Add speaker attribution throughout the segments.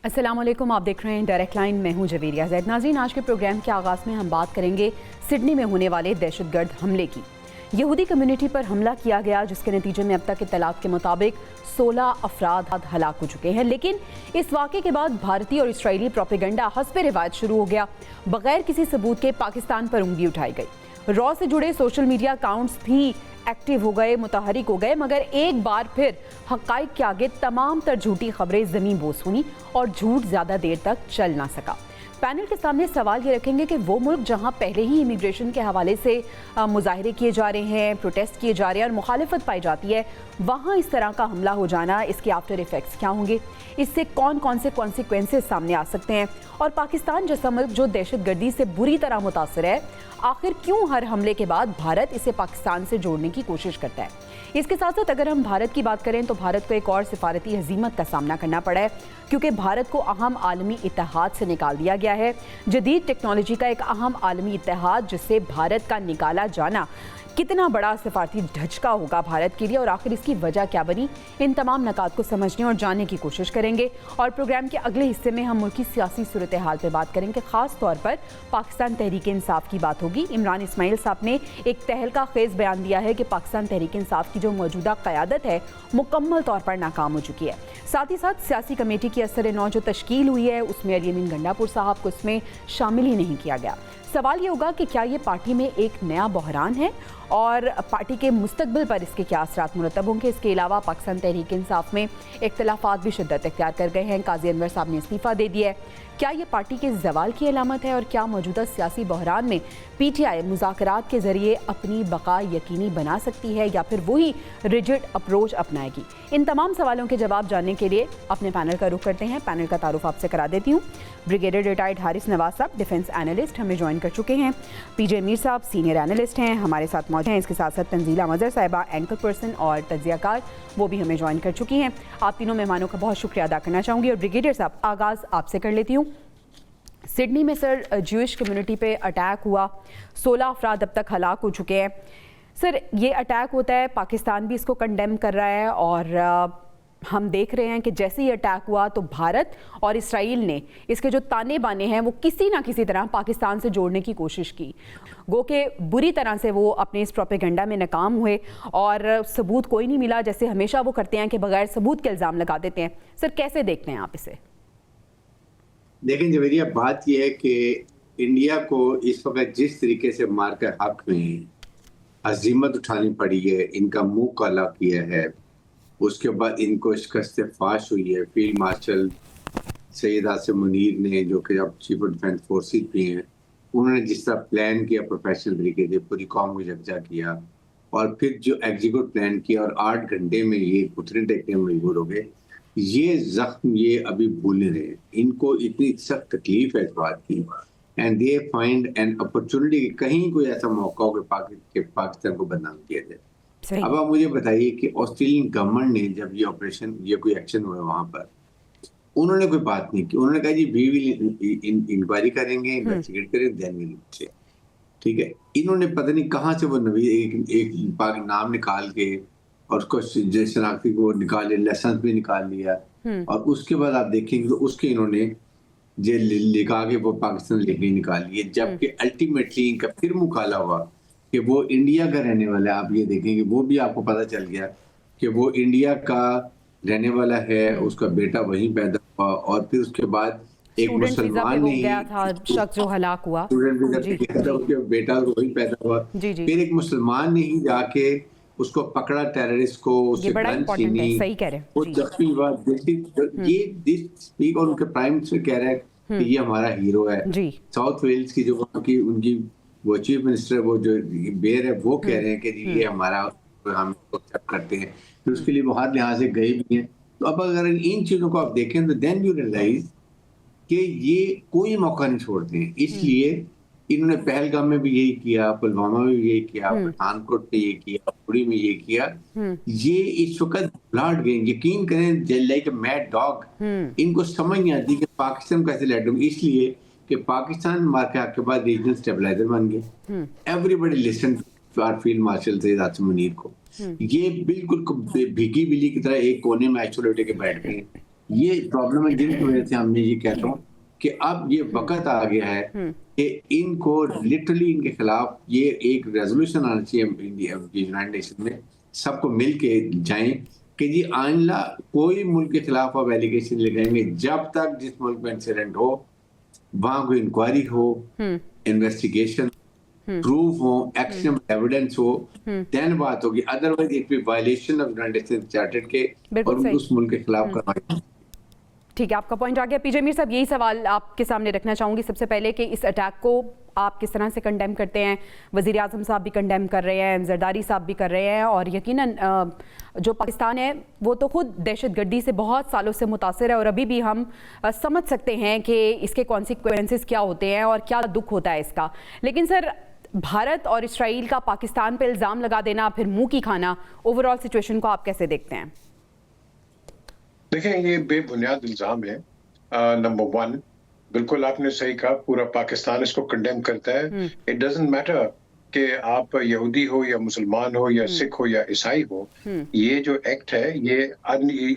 Speaker 1: अस्सलाम वालेकुम, आप देख रहे हैं डायरेक्ट लाइन। मैं हूं जवेरिया जैद। नाज़रीन, आज के प्रोग्राम के आगाज़ में हम बात करेंगे सिडनी में होने वाले दहशतगर्द हमले की। यहूदी कम्युनिटी पर हमला किया गया, जिसके नतीजे में अब तक इत्तलात के मुताबिक 16 अफराद हलाक हो चुके हैं। लेकिन इस वाक़े के बाद भारतीय और इसराइली प्रोपेगेंडा हस्ब रिवायत शुरू हो गया। बगैर किसी सबूत के पाकिस्तान पर उंगली उठाई गई। रॉ से जुड़े सोशल मीडिया अकाउंट्स भी एक्टिव हो गए, मुतहरिक हो गए, मगर एक बार फिर हक़ाइक़ के आगे तमाम तर झूठी खबरें ज़मीन बोस हुई और झूठ ज़्यादा देर तक चल ना सका। पैनल के सामने सवाल ये रखेंगे कि वो मुल्क जहां पहले ही इमिग्रेशन के हवाले से मुजाहरे किए जा रहे हैं, प्रोटेस्ट किए जा रहे हैं और मुखालिफत पाई जाती है, वहाँ इस तरह का हमला हो जाना, इसके आफ्टर इफ़ेक्ट्स क्या होंगे, इससे कौन कौन से कॉन्सिक्वेंसेस सामने आ सकते हैं, और पाकिस्तान जैसा मुल्क जो दहशतगर्दी से बुरी तरह मुतासर है, आखिर क्यों हर हमले के बाद भारत इसे पाकिस्तान से जोड़ने की कोशिश करता है। इसके साथ साथ अगर हम भारत की बात करें तो भारत को एक और सिफारती हजीमत का सामना करना पड़ा है, क्योंकि भारत को अहम आलमी इत्तेहाद से निकाल दिया गया है। जदीद टेक्नोलॉजी का एक अहम आलमी इत्तेहाद जिससे भारत का निकाला जाना कितना बड़ा सिफारती झटका होगा भारत के लिए, और आखिर इसकी वजह क्या बनी, इन तमाम नकात को समझने और जानने की कोशिश करेंगे। और प्रोग्राम के अगले हिस्से में हम मुल्क की सियासी सूरत हाल पर बात करेंगे। खास तौर पर पाकिस्तान तहरीक इंसाफ की बात होगी। इमरान इस्माइल साहब ने एक तहलका खेज बयान दिया है कि पाकिस्तान तहरीक इंसाफ की जो मौजूदा क़यादत है मुकम्मल तौर पर नाकाम हो चुकी है। साथ ही साथ सियासी कमेटी की असर नौ जो तश्कील हुई है, उसमें अली अमीन गंडापुर साहब को इसमें शामिल ही नहीं किया गया। सवाल ये होगा कि क्या ये पार्टी में एक नया बहरान है और पार्टी के मुस्तकबिल पर इसके क्या असरात मुरतब होंगे। इसके अलावा पाकिस्तान तहरीक इंसाफ में इख्तलाफात भी शिद्दत इख्तियार कर गए हैं। काजी अनवर साहब ने इस्तीफ़ा दे दिया है। क्या ये पार्टी के जवाल की अलामत है, और क्या मौजूदा सियासी बहरान में PTI मुज़ाकरात के ज़रिए अपनी बका यकीनी बना सकती है, या फिर वही रिजिड अप्रोच अपनाएगी। इन तमाम सवालों के जवाब जानने के लिए अपने पैनल का रुख करते हैं। पैनल का तारुफ आपसे करा देती हूँ। ब्रिगेडियर रिटायर्ड हारिस नवाज साहब डिफेंस एनालिस्ट हमें ज्वाइन कर चुके हैं। PJ मीर साहब सीनियर एनालिस्ट हैं, हमारे साथ मौजूद हैं। इसके साथ साथ तंजीला मजहर साहिबा एंकर पर्सन और तज्जियाकार, वो भी हमें ज्वाइन कर चुकी हैं। आप तीनों मेहमानों का बहुत शुक्रिया अदा करना चाहूँगी। और ब्रिगेडियर साहब, आगाज़ आपसे कर लेती हूँ। सिडनी में सर ज्यूइश कम्युनिटी पे अटैक हुआ, 16 अफराद अब तक हलाक हो चुके हैं। सर, ये अटैक होता है, पाकिस्तान भी इसको कंडेम कर रहा है, और हम देख रहे हैं कि जैसे ही अटैक हुआ तो भारत और इसराइल ने इसके जो ताने बाने हैं वो किसी ना किसी तरह पाकिस्तान से जोड़ने की कोशिश की। गो के बुरी तरह से वो अपने इस प्रोपेगेंडा में नाकाम हुए और सबूत कोई नहीं मिला, जैसे हमेशा वो करते हैं कि बगैर सबूत के इल्ज़ाम लगा देते हैं। सर, कैसे देखते हैं आप इसे?
Speaker 2: लेकिन जवेरिया, बात यह है कि इंडिया को इस वक्त जिस तरीके से मार के हक में अजीमत उठानी पड़ी है, इनका मुंह काला किया है, उसके बाद इनको शिकस्त फाश हुई है। फील्ड मार्शल सैयद आसिम मुनीर ने, जो कि अब चीफ ऑफ डिफेंस फोर्सेस भी हैं, उन्होंने जिस तरह प्लान किया प्रोफेशनल तरीके से, पूरी कौम को यकजा किया और फिर जो एग्जीक्यूट प्लान किया, और 8 घंटे में ये घुटने टेकने में मजबूर हो गए। ये जख्म ये अभी भूल नहीं रहे। इनको इतनी सख्त तकलीफ है इस बात की, and they find an opportunity कि कहीं कोई ऐसा मौका हो कि पाकिस्तान को बदनाम किया जाए। अब आप मुझे बताइए कि ऑस्ट्रेलियन गवर्नमेंट ने जब ये कोई एक्शन हुआ वहां पर, उन्होंने कोई बात नहीं की। उन्होंने कहा जी वी विल इंक्वायरी करेंगे, इन्वेस्टिगेट करें, देन विल से, ठीक है। इन्होंने पता नहीं कहाँ से वो एक नाम निकाल के और उसको शनाख्ती को निकाल लिया, लाइसेंस भी निकाल लिया, और उसके बाद आप देखेंगे तो उसके इन्होंने जेल लिखा के वो पाकिस्तान लेके निकाल लिए, जबकि अल्टीमेटली इनका फिर मुकाला हुआ कि वो इंडिया का रहने वाला है। आप ये देखेंगे वो भी आपको पता चल गया कि वो इंडिया का रहने वाला है, उसका बेटा वहीं पैदा हुआ, और फिर उसके बाद एक मुसलमान ने
Speaker 1: गया था शख्स जो हलाक हुआ,
Speaker 2: उसके बेटा वहीं पैदा हुआ। फिर एक मुसलमान ने ही जाके उसको पकड़ा, टेररिस्ट को, उससे गन छीनी,
Speaker 1: सही कह रहे हैं।
Speaker 2: वो जख्मी हुआ। ये दिस स्पीक, और उनके प्राइम मिनिस्टर कह रहा है कि ये हमारा हीरो है। साउथ वेल्स की जो वहाँ की उनकी वो चीफ मिनिस्टर, वो जो बेर है, वो कह रहे हैं कि ये हमारा, हम एक्सेप्ट करते हैं। तो उसके लिए वो हर लिहाज से गए भी हैं। तो अब अगर इन चीजों को आप देखें तो देन यू रियलाइज कि ये कोई मौका नहीं छोड़ते हैं। इसलिए इन्होंने पहलगाम में भी यही किया, पुलवामा में भी यही किया, पठानकोट में ये किया, पुरी में ये किया। ये इस वक्त ब्लड गए, यकीन करें, लाइक मैड डॉग। इनको समझ नहीं आती कि पाकिस्तान कैसे लड़ूं, इसलिए कि पाकिस्तान मार के बाद रीजनल स्टेबलाइजर बन गए। Everybody listen to our field marshal Syed Asim Munir को। ये बिल्कुल भीगी बिल्ली की तरह एक कोने में आइसोलेट के बैठ गए। ये प्रॉब्लम है जिनकी वजह से हमने ये कहता हूँ कि अब ये वक्त आ गया है कि इनको लिटरली इनके खिलाफ ये एक रेजोल्यूशन आना चाहिए यूनाइटेड नेशन में, सबको मिल के जाएं कि जी आइंदा कोई मुल्क के खिलाफ अब एलिगेशन लगाएंगे जब तक जिस मुल्क में इंसिडेंट हो वहां कोई इंक्वायरी हो, इन्वेस्टिगेशन प्रूफ हो, एक्शन एविडेंस हो, देन बात होगी। Otherwise it be violation of United Nations charter के और उस मुल्क के खिलाफ करना।
Speaker 1: ठीक है, आपका पॉइंट आ गया। पीजे मीर साहब, यही सवाल आपके सामने रखना चाहूंगी सबसे पहले कि इस अटैक को आप किस तरह से कंडेम करते हैं? वज़ीर आज़म साहब भी कंडेम कर रहे हैं, जरदारी साहब भी कर रहे हैं, और यकीनन जो पाकिस्तान है वो तो खुद दहशतगर्दी से बहुत सालों से मुतासिर है, और अभी भी हम समझ सकते हैं कि इसके कॉन्सिक्वेंसेस क्या होते हैं और क्या दुख होता है इसका। लेकिन सर, भारत और इसराइल का पाकिस्तान पर इल्ज़ाम लगा देना, फिर मुँह की खाना, ओवरऑल सिचुएशन को आप कैसे देखते हैं?
Speaker 3: देखें, ये बेबुनियाद इल्जाम है। नंबर वन, बिल्कुल आपने सही कहा, पूरा पाकिस्तान इसको कंडेम करता है। इट डजंट मैटर कि आप यहूदी हो या मुसलमान हो या सिख हो या ईसाई हो, ये जो एक्ट है ये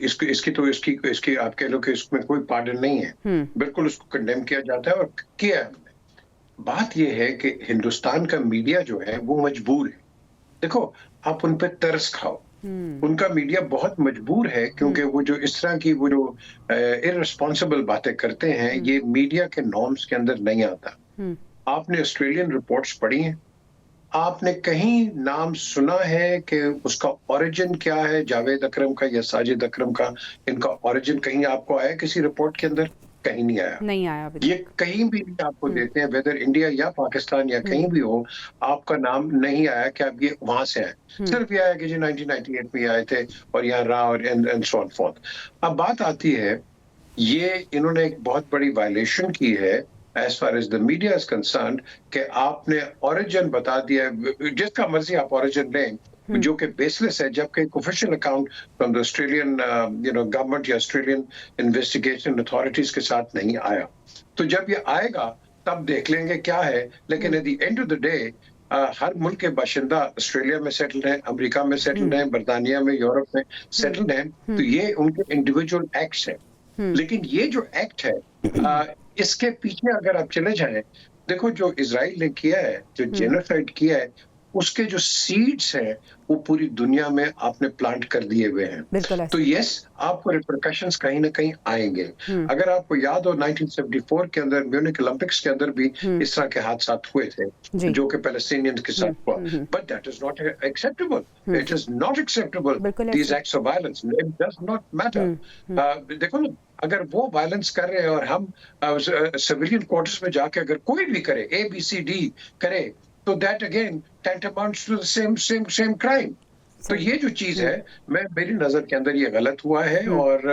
Speaker 3: इसकी आप कह लो कि इसमें कोई पार्डन नहीं है। बिल्कुल उसको कंडेम किया जाता है और किया है हमने। बात ये है कि हिंदुस्तान का मीडिया जो है वो मजबूर है। देखो, आप उन पर तरस खाओ, उनका मीडिया बहुत मजबूर है, क्योंकि वो जो इस तरह की वो जो इररिस्पॉन्सिबल बातें करते हैं, ये मीडिया के नॉर्म्स के अंदर नहीं आता। आपने ऑस्ट्रेलियन रिपोर्ट्स पढ़ी हैं? आपने कहीं नाम सुना है कि उसका ओरिजिन क्या है, जावेद अकरम का या साजिद अकरम का? इनका ओरिजिन कहीं आपको आया किसी रिपोर्ट के अंदर? कहीं नहीं आया।
Speaker 1: नहीं आया अभी।
Speaker 3: ये कहीं भी नहीं आपको देते हैं, वेदर इंडिया या पाकिस्तान या कहीं भी हो, आपका नाम नहीं आया कि आप ये वहां से आए। सिर्फ ये आया कि जी 1998 में आए थे और यहाँ रहा और एंड सो ऑन फोर्थ। अब बात आती है, ये इन्होंने एक बहुत बड़ी वायलेशन की है as far as the media is concerned, कि आपने ओरिजिन बता दिया। जिसका मर्जी आप ओरिजिन लें, जो कि बेसलेस है, जबकि एक official account from the Australian government या ऑस्ट्रेलियन इन्वेस्टिगेशन अथॉरिटीज के साथ नहीं आया। तो जब ये आएगा तब देख लेंगे क्या है। लेकिन at the end of the day हर मुल्क के बाशिंदा ऑस्ट्रेलिया में सेटल्ड हैं, अमेरिका में सेटल्ड हैं, बरतानिया में, यूरोप में सेटल्ड हैं। तो ये उनके इंडिविजुअल एक्ट्स हैं। लेकिन ये जो एक्ट है, इसके पीछे अगर आप चले जाएं, देखो जो इजराइल ने किया है, जो जेनोसाइड किया है, उसके जो सीड्स हैं वो पूरी दुनिया में आपने प्लांट कर दिए हुए हैं। तो यस, आपको रिपरकशंस कहीं ना कहीं आएंगे। अगर आपको याद हो 1974 के अंदर म्यूनिक ओलंपिक्स के अंदर भी इस तरह के हादसा हुए थे, जो कि पैलेस्टीनियंस के साथ हुआ। But that is not acceptable. It is not acceptable. These acts of violence, it does not matter. देखो ना, अगर वो वायलेंस कर रहे हैं और हम सिविलियन क्वार्टर्स में जाके अगर कोई भी करे, ABCD करे, तो that again tantamount to the same crime। तो ये जो चीज है, मेरी नजर के अंदर ये गलत हुआ है, और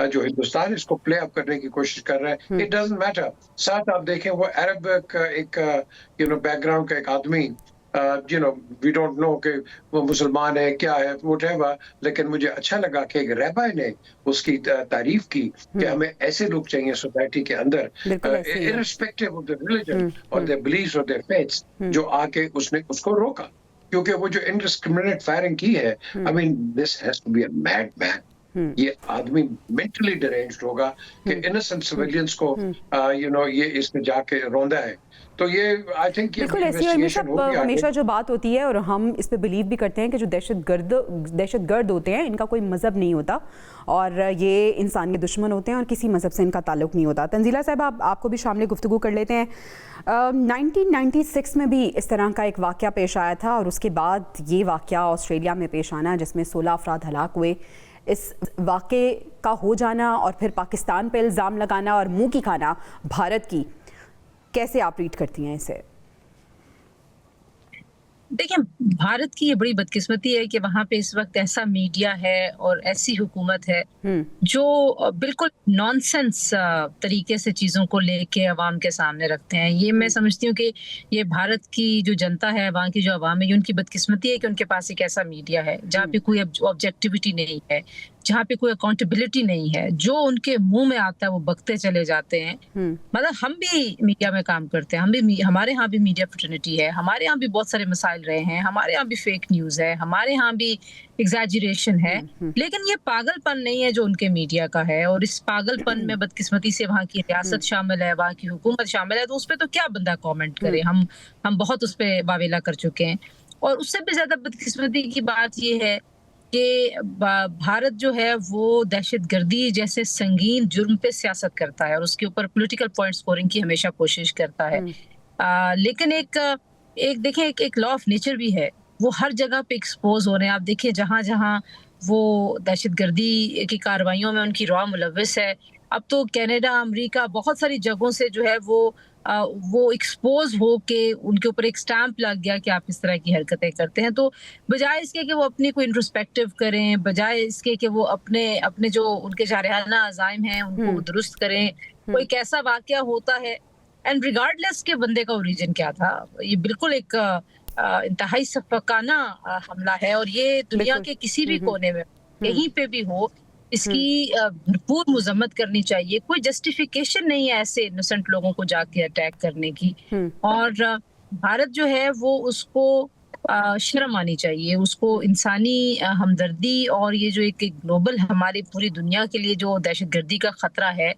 Speaker 3: जो हिंदुस्तान इसको प्ले अप करने की कोशिश कर रहा है, इट डजंट मैटर। साथ आप देखें, वो अरब एक बैकग्राउंड का एक आदमी, वी डोंट नो कि वो मुसलमान है क्या है, व्हाटएवर, लेकिन मुझे अच्छा लगा कि एक रैबाई ने उसकी तारीफ की कि हमें ऐसे लोग चाहिए सोसाइटी के अंदर, इररिस्पेक्टिव ऑफ द रिलीजन और देयर बिलीफ्स और देयर फेथ्स, जो आके उसने उसको रोका। क्योंकि वो जो इनडिस्क्रिमिनेट फायरिंग की है, I mean this has to be a mad man. ये आदमी मेंटली डिरेंज्ड होगा कि इनोसेंट सिविलियंस को ये इसमें जाके रौंदा है। तो ये आई थिंक
Speaker 1: बिल्कुल ऐसी हमेशा जो बात होती है, और हम इस पे बिलीव भी करते हैं कि जो दहशतगर्द होते हैं, इनका कोई मज़हब नहीं होता और ये इंसान के दुश्मन होते हैं और किसी मज़हब से इनका ताल्लुक नहीं होता। तंजीला साहब, आपको भी शामिल गुफ्तगू कर लेते हैं। 1996 में भी इस तरह का एक वाक़या पेश आया था, और उसके बाद ये वाक़या ऑस्ट्रेलिया में पेश आना, जिसमें 16 अफराद हलाक हुए। इस वाक़े का हो जाना और फिर पाकिस्तान पर इल्ज़ाम लगाना और मुँह की खाना भारत की, कैसे आप रीड करती हैं इसे?
Speaker 4: देखिए, भारत की ये बड़ी बदकिस्मती है कि वहाँ पे इस वक्त ऐसा मीडिया है और ऐसी हुकूमत है जो बिल्कुल नॉनसेंस तरीके से चीज़ों को लेके अवाम के सामने रखते हैं। ये मैं समझती हूँ कि ये भारत की जो जनता है, वहाँ की जो अवाम है, ये उनकी बदकिस्मती है कि उनके पास एक ऐसा मीडिया है जहाँ पे कोई ऑब्जेक्टिविटी नहीं है, जहाँ पे कोई अकाउंटेबिलिटी नहीं है, जो उनके मुंह में आता है वो बकते चले जाते हैं। मतलब हम भी मीडिया में काम करते हैं, हमारे यहाँ भी मीडिया फ्रेटर्निटी है, हमारे यहाँ भी बहुत सारे मसाइल रहे हैं, हमारे यहाँ भी फेक न्यूज है, हमारे यहाँ भी एग्जैजरेशन है, लेकिन ये पागलपन नहीं है जो उनके मीडिया का है। और इस पागलपन में बदकिस्मती से वहाँ की रियासत शामिल है, वहाँ की हुकूमत शामिल है, तो उस पर तो क्या बंदा कमेंट करे। हम बहुत उस पर वावेला कर चुके हैं। और उससे भी ज्यादा बदकिस्मती की बात ये है कि भारत जो है वो दहशतगर्दी जैसे संगीन जुर्म पे सियासत करता है और उसके ऊपर पॉलिटिकल पॉइंट स्कोरिंग की हमेशा कोशिश करता है। लेकिन एक देखें, एक लॉ ऑफ नेचर भी है, वो हर जगह पे एक्सपोज हो रहे हैं। आप देखिए जहां जहां वो दहशतगर्दी की कार्रवाइयों में उनकी रॉ मुलविस है, अब तो कनाडा, अमेरिका, बहुत सारी जगहों से जो है वो एक्सपोज हो के उनके ऊपर एक स्टैंप लग गया कि आप इस तरह की हरकतें करते हैं। तो बजाय इसके कि वो अपनी कोई इंट्रोस्पेक्टिव करें, बजाय इसके कि वो अपने जो उनके जारहाना अज़ाइम हैं उनको दुरुस्त करें, कोई कैसा वाकया होता है एंड रिगार्डलेस के बंदे का ओरिजिन क्या था, ये बिल्कुल एक इंतहाई सफकाना हमला है। और ये दुनिया के किसी भी कोने में कहीं पे भी हो, इसकी भरपूर मुजम्मत करनी चाहिए। कोई जस्टिफिकेशन नहीं है ऐसे इनोसेंट लोगों को जाके अटैक करने की। और भारत जो है वो उसको शर्म आनी चाहिए, उसको इंसानी हमदर्दी और ये जो एक ग्लोबल हमारी पूरी दुनिया के लिए जो दहशतगर्दी का खतरा है,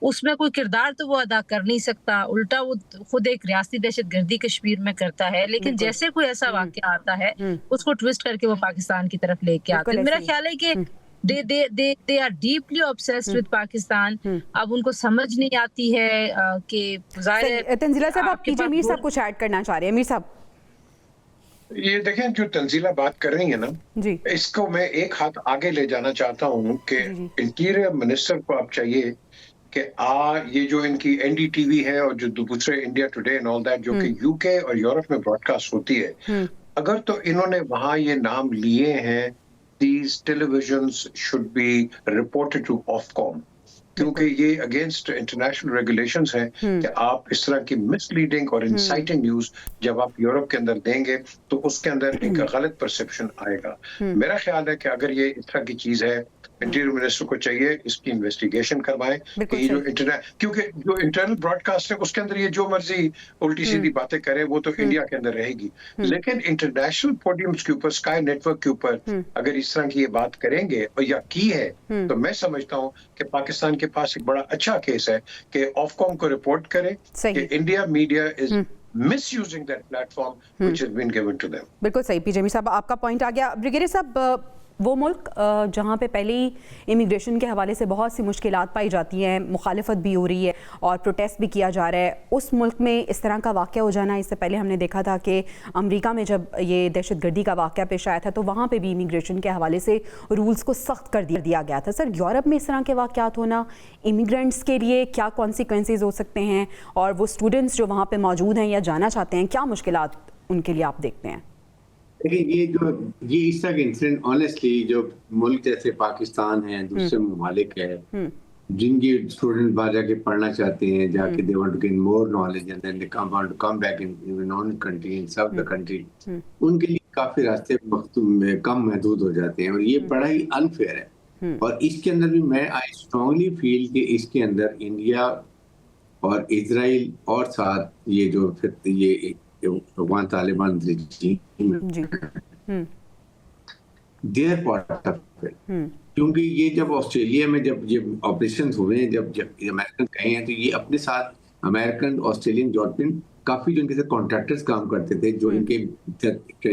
Speaker 4: उसमें कोई किरदार तो वो अदा कर नहीं सकता, उल्टा वो खुद एक रियासती दहशतगर्दी कश्मीर में करता है। लेकिन जैसे कोई ऐसा वाकया आता है उसको ट्विस्ट करके वो पाकिस्तान की तरफ लेके आते हैं। मेरा ख्याल है कि they are deeply obsessed with Pakistan. अब उनको समझ नहीं आती है कि
Speaker 1: तंजीला साहब, आप कीजिए, मीर साहब कुछ ऐड करना चाह रहे हैं। मीर साहब,
Speaker 3: ये देखें, जो तंजीला बात कर रही है ना
Speaker 1: जी,
Speaker 3: इसको मैं एक हाथ आगे ले जाना चाहता हूँ कि इंटीरियर मिनिस्टर को अब चाहिए कि ये जो इनकी एनडीटीवी है और जो दूसरे India today and all that जो कि यूके और यूरोप में ब्रॉडकास्ट होती है, अगर तो इन्होंने वहां ये नाम लिए हैं, these televisions should be reported to Ofcom, क्योंकि ये अगेंस्ट इंटरनेशनल रेगुलेशंस हैं कि आप इस तरह की मिसलीडिंग और इंसाइटिंग न्यूज जब आप यूरोप के अंदर देंगे तो उसके अंदर एक गलत परसेप्शन आएगा। मेरा ख्याल है कि अगर ये इस तरह की चीज है, इंटीरियर मिनिस्टर को चाहिए इसकी इन्वेस्टिगेशन करवाएं कि ये जो क्योंकि जो इंटरनल ब्रॉडकास्ट है उसके अंदर ये जो मर्जी उल्टी सीधी बातें करे वो तो इंडिया के अंदर रहेगी, लेकिन इंटरनेशनल पोडियम्स के ऊपर, स्काई नेटवर्क के ऊपर अगर इस तरह की ये बात करेंगे और या की है, तो मैं समझता हूँ कि पाकिस्तान के पास एक बड़ा अच्छा केस है कि ऑफकॉम को रिपोर्ट करे कि India media is misusing that platform which has been given to them।
Speaker 1: बिल्कुल सही पीजे मीर साहब, आपका पॉइंट आ गया। ब्रिगेडियर साहब, वो मुल्क जहाँ पे पहले ही इमिग्रेशन के हवाले से बहुत सी मुश्किलात पाई जाती हैं, मुखालिफत भी हो रही है और प्रोटेस्ट भी किया जा रहा है, उस मुल्क में इस तरह का वाक़या हो जाना, इससे पहले हमने देखा था कि अमेरिका में जब ये दहशतगर्दी का वाक़या पेश आया था तो वहाँ पे भी इमिग्रेशन के हवाले से रूल्स को सख्त कर दिया गया था। सर, यूरोप में इस तरह के वाक़यात होना इमिग्रेंट्स के लिए क्या कॉन्सिक्वेंसेज हो सकते हैं, और वो स्टूडेंट्स जो वहाँ पर मौजूद हैं या जाना चाहते हैं, क्या मुश्किलात उनके लिए आप देखते हैं?
Speaker 2: लेकिन ये इस तरह के इंसिडेंट ऑनेस्टली जो मुल्क जैसे पाकिस्तान है, दूसरे ममालिक है जिनकी स्टूडेंट बाहर जाके पढ़ना चाहते हैं, जाके they want to gain more knowledge and then they want to come back in own country, in serve the country, उनके लिए काफी रास्ते कम महदूद हो जाते हैं और ये बड़ा ही अनफेयर है। और इसके अंदर भी मैं आई स्ट्रांगली फील कि इसके अंदर इंडिया और इजराइल और साथ ये जो ये वहाँ Taliban there part of it, क्योंकि ये जब ऑस्ट्रेलिया में जब ये ऑपरेशन हुए हैं, जब अमेरिकन गए हैं, तो ये अपने साथ अमेरिकन, ऑस्ट्रेलियन, यूरोपियन काफी जो इनके साथ कॉन्ट्रैक्टर्स काम करते थे, जो इनके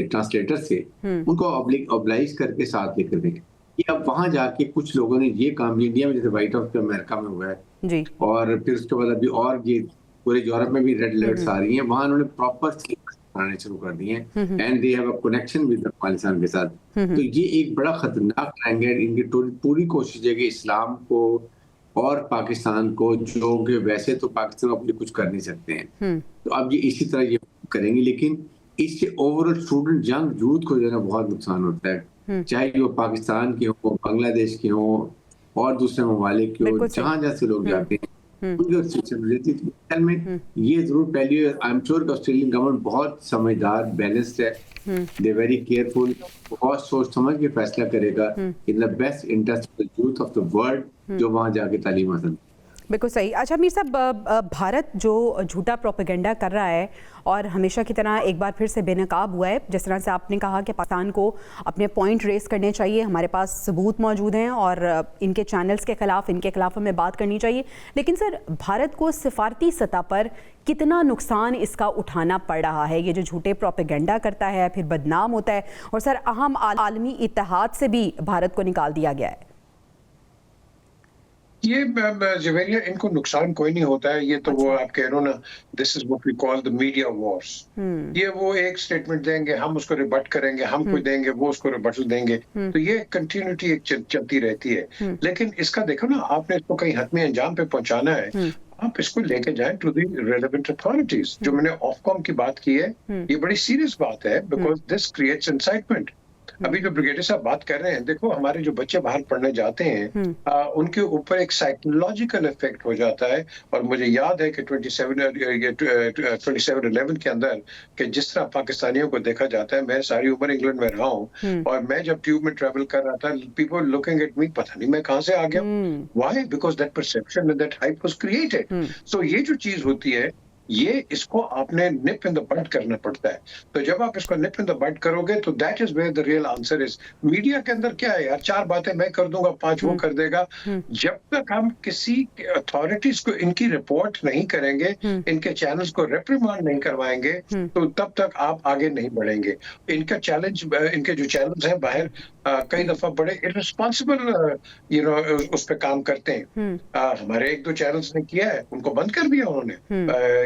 Speaker 2: ट्रांसलेटर थे, उनको ऑब्लाइज करके साथ लेकर गए। ये अब वहां जाके कुछ लोगों ने ये काम इंडिया में जैसे व्हाइट हाउस पे अमेरिका में हुआ है और फिर उसके बाद अभी और ये पूरे यूरोप में भी रेड अलर्ट्स आ रही हैं, वहां उन्होंने प्रॉपर बनाने शुरू कर दिए हैं and they have a connection with Pakistan के साथ। तो ये एक बड़ा खतरनाक ट्रेंड है। इनकी पूरी कोशिश है कि इस्लाम को और पाकिस्तान को, जो कि वैसे तो पाकिस्तान अपने कुछ कर नहीं सकते हैं, तो अब ये इसी तरह ये करेंगे, लेकिन इससे ओवरऑल स्टूडेंट यंग यूथ को जो है बहुत नुकसान होता है, चाहे वो पाकिस्तान के हो, बांग्लादेश के हो और दूसरे ममालिक के हो, जहाँ से लोग जाते हैं, उनकी रिस्ट्रिक्शन रहती थी। असल में ये जरूर पहली, I am sure Australian government बहुत समझदार, बैलेंस्ड है, दे वेरी केयरफुल, बहुत सोच समझ के फैसला करेगा in the best interest of the youth of the world जो वहां जाके तालीम हासिल।
Speaker 1: बिल्कुल सही। अच्छा मीर साहब, भारत जो झूठा प्रोपेगेंडा कर रहा है और हमेशा की तरह एक बार फिर से बेनकाब हुआ है, जिस तरह से आपने कहा कि पाकिस्तान को अपने पॉइंट रेस करने चाहिए, हमारे पास सबूत मौजूद हैं और इनके चैनल्स के ख़िलाफ़, इनके ख़िलाफ़ हमें बात करनी चाहिए, लेकिन सर भारत को सिफारती सतह पर कितना नुकसान इसका उठाना पड़ रहा है? ये जो झूठे प्रोपेगेंडा करता है फिर बदनाम होता है, और सर अहम आलमी इत्तेहाद से भी भारत को निकाल दिया गया है।
Speaker 3: ये जवेरिया, इनको नुकसान कोई नहीं होता है। ये तो वो आप कह रहे हो ना, this is what we call the media wars. ये वो एक स्टेटमेंट देंगे, हम उसको रिबट करेंगे, हम कोई देंगे, वो उसको रिबटल देंगे, तो ये कंटिन्यूटी एक चलती रहती है। लेकिन इसका देखो ना, आपने इसको कहीं हतमी अंजाम पे पहुंचाना है, आप इसको लेके जाएं टू द रेलेवेंट अथॉरिटीज। जो मैंने ऑफकॉम की बात की है, ये बड़ी सीरियस बात है, बिकॉज दिस क्रिएट्स इंसाइटमेंट। अभी जो ब्रिगेडियर साहब बात कर रहे हैं, देखो हमारे जो बच्चे बाहर पढ़ने जाते हैं, उनके ऊपर एक साइकोलॉजिकल इफेक्ट हो जाता है। और मुझे याद है कि 27/11 के अंदर कि जिस तरह पाकिस्तानियों को देखा जाता है, मैं सारी उम्र इंग्लैंड में रहा हूँ, और मैं जब ट्यूब में ट्रेवल कर रहा था, पीपल लुकिंग एट मी, पता नहीं मैं कहाँ से आ गया। Why? Because that perception and that hype was created. So ये जो चीज होती है, ये इसको आपने निप इन द बड करना पड़ता है। तो जब आप इसको निप इन द बड करोगे, तो that is where the real answer is. Media के अंदर क्या है यार, 4 बातें मैं कर दूंगा, 5 वो कर देगा। जब तक हम किसी अथॉरिटीज को इनकी रिपोर्ट नहीं करेंगे, इनके चैनल्स को रिप्रिमांड नहीं करवाएंगे, तो तब तक आप आगे नहीं बढ़ेंगे। इनका चैलेंज, इनके जो चैनल्स हैं बाहर, कई दफा बड़े इररिस्पॉन्सिबल उस पर काम करते हैं। हमारे 1-2 चैनल्स ने किया है, उनको बंद कर दिया उन्होंने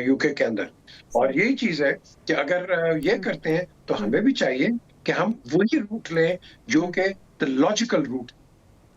Speaker 3: यूके के अंदर। और यही चीज है कि अगर ये करते हैं, तो हमें भी चाहिए कि हम वही रूट लें जो कि द लॉजिकल रूट।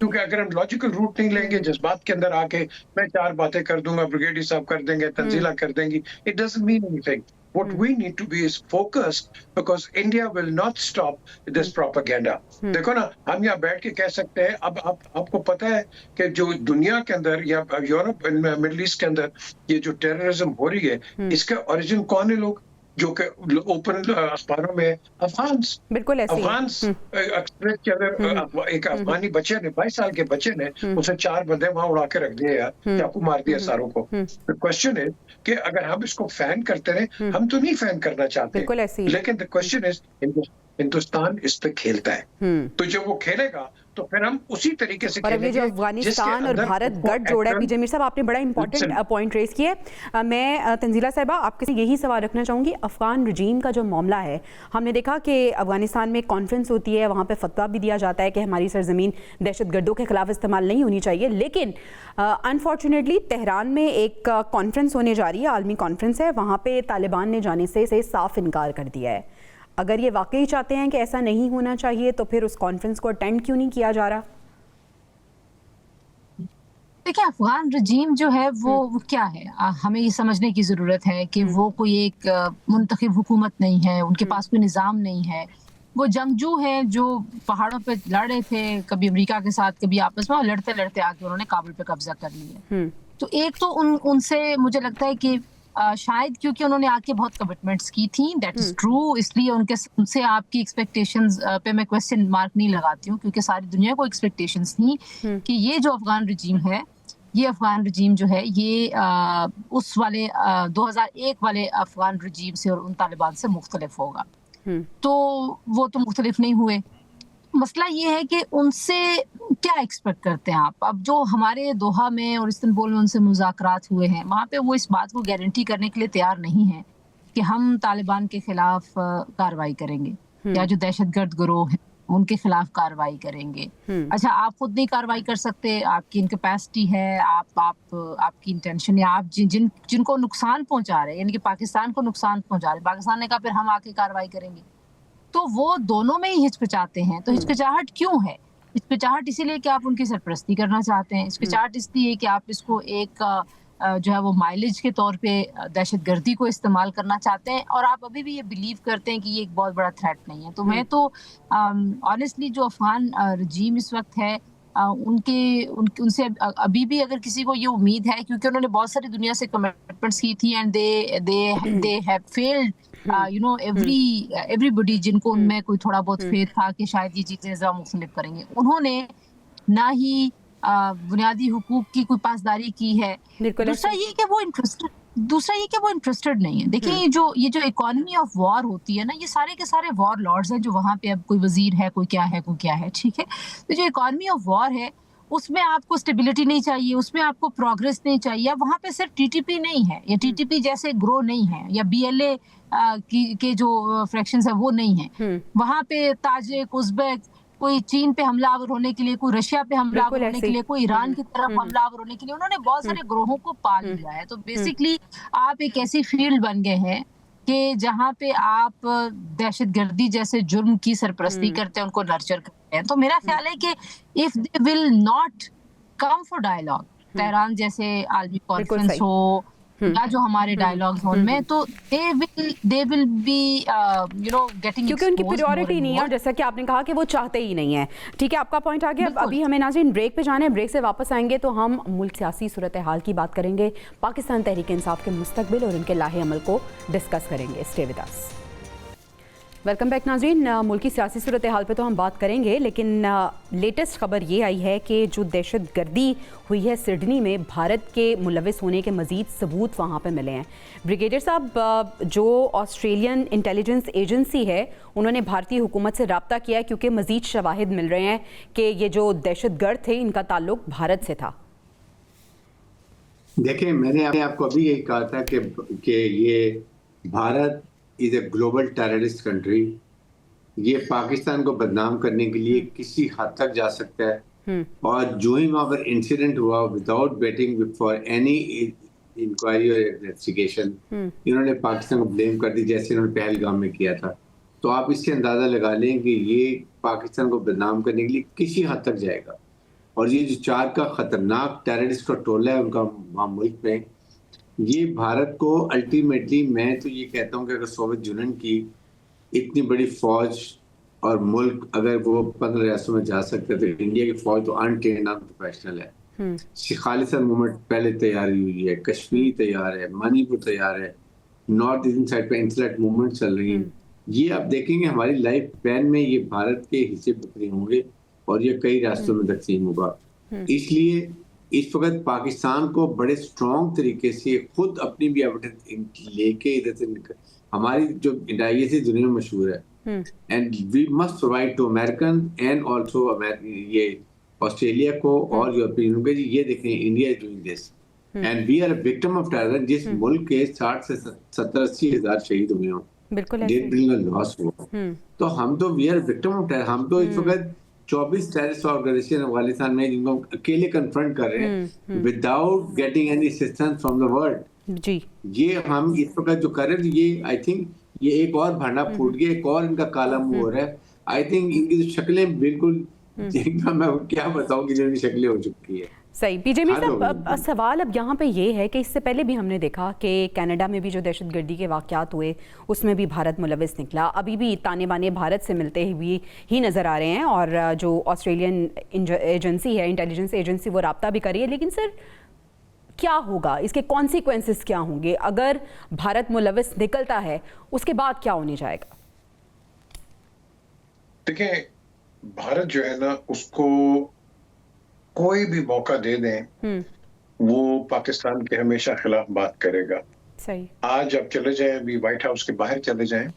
Speaker 3: क्योंकि अगर हम लॉजिकल रूट नहीं लेंगे, जज्बात के अंदर आके मैं 4 बातें कर दूंगा, ब्रिगेडियर साहब कर देंगे, तंजीला कर देंगी, it doesn't mean anything. What we need to be is focused, because India will not stop this propaganda. देखो ना, हम यहाँ बैठ के कह सकते हैं, अब आपको पता है कि जो दुनिया के अंदर या यूरोप, मिडिल ईस्ट के अंदर ये जो टेररिज्म हो रही है, इसका ओरिजिन कौन है? लोग जो कि ओपन अखबारों में अफगान,
Speaker 1: बिल्कुल ऐसे
Speaker 3: अफगान एक्सप्रेस के अंदर एक अफगानी बच्चे ने, 22 साल के बच्चे ने, उसे 4 बंदे वहां उड़ा के रख दिए यार, चाकू मार दिया सारों को। द क्वेश्चन इज कि अगर हम इसको फैन करते रहे, हम तो नहीं फैन करना चाहते, लेकिन द क्वेश्चन इज हिंदुस्तान इस पे खेलता है, तो जब वो खेलेगा तो फिर हम उसी तरीके से
Speaker 1: खेलेंगे। जो अफगानिस्तान और भारत गठ जोड़ा है, पीजे मीर साहब आपने बड़ा इंपॉर्टेंट पॉइंट रेस किया है। मैं तंजीला साहिबा आपके से यही सवाल रखना चाहूँगी, अफगान रजीम का जो मामला है, हमने देखा कि अफगानिस्तान में कॉन्फ्रेंस होती है, वहाँ पे फतवा भी दिया जाता है कि हमारी सरजमीन दहशतगर्दों के खिलाफ इस्तेमाल नहीं होनी चाहिए, लेकिन अनफॉर्चुनेटली तेहरान में एक कॉन्फ्रेंस होने जा रही है, आलमी कॉन्फ्रेंस है, वहाँ पे तालिबान ने जाने से साफ इनकार कर दिया है। अगर ये वाकई चाहते हैं कि ऐसा नहीं होना चाहिए, तो फिर उस कॉन्फ्रेंस को अटेंड क्यों नहीं किया जा रहा?
Speaker 4: देखिए, अफगान रजीम जो है वो क्या है, हमें ये समझने की जरूरत है कि वो कोई एक मुंतखब हुकूमत नहीं है, उनके पास कोई निज़ाम नहीं है। वो जंगजू हैं जो पहाड़ों पे लड़ रहे थे, कभी अमेरिका के साथ, कभी आपस में, और लड़ते लड़ते आके उन्होंने काबुल पे कब्जा कर लिया। तो एक तो उनसे मुझे लगता है कि शायद क्योंकि उन्होंने आके बहुत कमिटमेंट्स की थी, दैट इज ट्रू, इसलिए उनसे आपकी एक्सपेक्टेशंस पे मैं क्वेश्चन मार्क नहीं लगाती हूँ, क्योंकि सारी दुनिया को एक्सपेक्टेशंस थी कि ये जो अफगान रजीम है, ये अफगान रजीम जो है, ये उस वाले 2001 वाले अफगान रजीम से और उन तालिबान से मुख्तलिफ होगा। तो वो तो मुख्तलिफ नहीं हुए। मसला ये है कि उनसे क्या एक्सपेक्ट करते हैं आप? अब जो हमारे दोहा में और इस्तांबुल में उनसे मुज़ाकरात हुए हैं, वहाँ पे वो इस बात को गारंटी करने के लिए तैयार नहीं है कि हम तालिबान के खिलाफ कार्रवाई करेंगे या जो दहशतगर्द गिरोह हैं उनके खिलाफ कार्रवाई करेंगे। अच्छा, आप खुद नहीं कार्रवाई कर सकते, आपकी इनकैपेसिटी है, आपकी इंटेंशन है, आप जिनको नुकसान पहुंचा रहे हैं, यानी कि पाकिस्तान को नुकसान पहुंचा रहे हैं, पाकिस्तान ने कहा फिर हम आके कार्रवाई करेंगे, तो वो दोनों में ही हिचकिचाते हैं। तो हिचकिचाहट क्यों है? हिचकिचाहट इसीलिए कि आप उनकी सरपरस्ती करना चाहते हैं, हिचकिचाहट इसलिए कि आप इसको एक जो है वो माइलेज के तौर पे दहशतगर्दी को इस्तेमाल करना चाहते हैं, और आप अभी भी ये बिलीव करते हैं कि ये एक बहुत बड़ा थ्रेट नहीं है। तो मैं तो ऑनेस्टली जो अफगान रजीम इस वक्त है, उनसे अभी भी अगर किसी को ये उम्मीद है, क्योंकि उन्होंने बहुत सारी दुनिया से कमिटमेंट्स की थी and they have failed everybody, जिनको उनमें कोई थोड़ा बहुत फेथ था कि शायद ये चीजें ज़रा मुख्तलिफ करेंगे, उन्होंने ना ही बुनियादी हुकूक की कोई पासदारी की है। दूसरा ये कि वो इंटरेस्टेड नहीं है। देखिए ये जो इकोनॉमी ऑफ वॉर होती है ना, ये सारे के सारे वॉर लॉर्ड्स हैं जो वहां पे, अब कोई वजीर है, कोई क्या है, ठीक है। तो जो इकोनॉमी ऑफ वॉर है उसमें आपको स्टेबिलिटी नहीं चाहिए, उसमें आपको प्रोग्रेस नहीं चाहिए। वहां पे सिर्फ टीटीपी नहीं है, या टीटीपी जैसे ग्रो नहीं है, या बीएलए के जो फ्रैक्शंस है वो नहीं है। वहां पे ताजिक, उज़्बेक, कोई चीन पे हमलावर होने के लिए, कोई रशिया पे हमलावर होने के लिए, कोई ईरान की तरफ हमलावर होने के लिए, उन्होंने बहुत सारे ग्रोहों को पाल लिया है। तो बेसिकली आप एक ऐसी फील्ड बन गए हैं कि जहाँ पे आप दहशतगर्दी जैसे जुर्म की सरपरस्ती करते हैं, उनको नर्चर करते हैं। तो मेरा ख्याल है कि if they will not come for dialogue, Tehran जैसे आलमी कॉन्फ्रेंस हो या जो हमारे डायलॉग जोन में, तो दे विल बी गेटिंग,
Speaker 1: क्योंकि उनकी प्रायोरिटी नहीं है, और जैसा कि आपने कहा कि वो चाहते ही नहीं है। ठीक है, आपका पॉइंट आ गया। अभी हमें नाज़रीन ब्रेक पे जाना है, ब्रेक से वापस आएंगे तो हम मुल्क सियासी सूरत हाल की बात करेंगे, पाकिस्तान तहरीक इंसाफ के मुस्तकबिल और उनके लाहे अमल को डिस्कस करेंगे। Stay with us. Welcome back नाज़रीन। मुल्क की सियासी सूरत हाल पे तो हम बात करेंगे, लेकिन लेटेस्ट खबर ये आई है कि जो दहशत गर्दी हुई है सिडनी में, भारत के मुलविस होने के मज़ीद सबूत वहाँ पे मिले हैं। ब्रिगेडियर साहब, जो ऑस्ट्रेलियन इंटेलिजेंस एजेंसी है, उन्होंने भारतीय हुकूमत से रब्ता किया है क्योंकि मज़ीद शवाहिद मिल रहे हैं कि ये जो दहशत गर्द थे इनका ताल्लुक भारत से था।
Speaker 2: देखिए, मैंने आपको अभी यही कहा था कि ये Bharat is a global terrorist country. ये पाकिस्तान को बदनाम करने के लिए किसी हद तक जा सकता है, और जो ही वहां पर इंसिडेंट हुआ, without waiting for any inquiry और इन्वेस्टिगेशन, इन्होंने पाकिस्तान को ब्लेम कर दी, जैसे इन्होंने पहलगाम में किया था। तो आप इससे अंदाजा लगा लें कि ये पाकिस्तान को बदनाम करने के लिए किसी हद तक जाएगा। और ये जो 4 का खतरनाक टेररिस्ट का टोला है उनका वहाँ मुल्क में, ये भारत को अल्टीमेटली, मैं तो ये कहता हूँ कि अगर सोवियत यूनियन की इतनी बड़ी फौज और मुल्क अगर वो 15 रियासतों में जा सकते, तो इंडिया की फौज तो अनट्रेन्ड, अनप्रोफेशनल है। खालिस्तान मूवमेंट पहले तैयारी हुई है, कश्मीर तैयार है, मणिपुर तैयार है, नॉर्थ ईस्टर्न साइड पे इंसुलेट मूवमेंट चल रही है। ये आप देखेंगे हमारी लाइफ प्लान में ये भारत के हिस्से बकरी होंगे और ये कई रास्तों में तकसीम होगा। इसलिए इस वक्त पाकिस्तान को बड़े स्ट्रॉन्ग तरीके से खुद अपनी भी एविडेंस लेके इधर से हमारी जो ISIS दुनिया में मशहूर है, and we must provide to American and also ये ऑस्ट्रेलिया को और यूरोपियन को, ये देखें India is doing this and we are a victim of terror. जिस मुल्क के 60 से 70-80 हजार शहीद हुए हों, बिल्कुल लॉस हुआ, तो हम तो we are victim of terror. हम तो इस वक्त 24 टेररिस्ट ऑर्गेनाइजेशन अफगानिस्तान में जिनको अकेले कन्फ्रंट कर रहे हैं without getting any assistance from the world. जी, ये हम इस वक्त जो कर रहे हैं, ये आई थिंक ये एक और भांडा फूट गया, एक और इनका काला मुंह हो रहा है। आई थिंक इनकी जो शक्लें बिल्कुल मैं क्या बताऊं कि जो इनकी शक्लें हो चुकी है।
Speaker 1: सही। पीजे मीर साहब, सवाल अब यहाँ पे ये है कि इससे पहले भी हमने देखा कि कनाडा में भी जो दहशतगर्दी के वाक़यात हुए उसमें भी भारत मुलविस निकला। अभी भी ताने बाने भारत से मिलते हुए ही नज़र आ रहे हैं, और जो ऑस्ट्रेलियन एजेंसी है, इंटेलिजेंस एजेंसी, वो रब्ता भी करी है। लेकिन सर, क्या होगा, इसके कॉन्सिक्वेंसेस क्या होंगे अगर भारत मुलविस निकलता है? उसके बाद क्या होने जाएगा?
Speaker 3: देखिए, भारत जो है ना, उसको कोई भी मौका दे दें, वो पाकिस्तान के हमेशा खिलाफ बात करेगा।
Speaker 1: सही। आज
Speaker 3: आप चले जाएं, अभी व्हाइट हाउस के बाहर चले जाएं,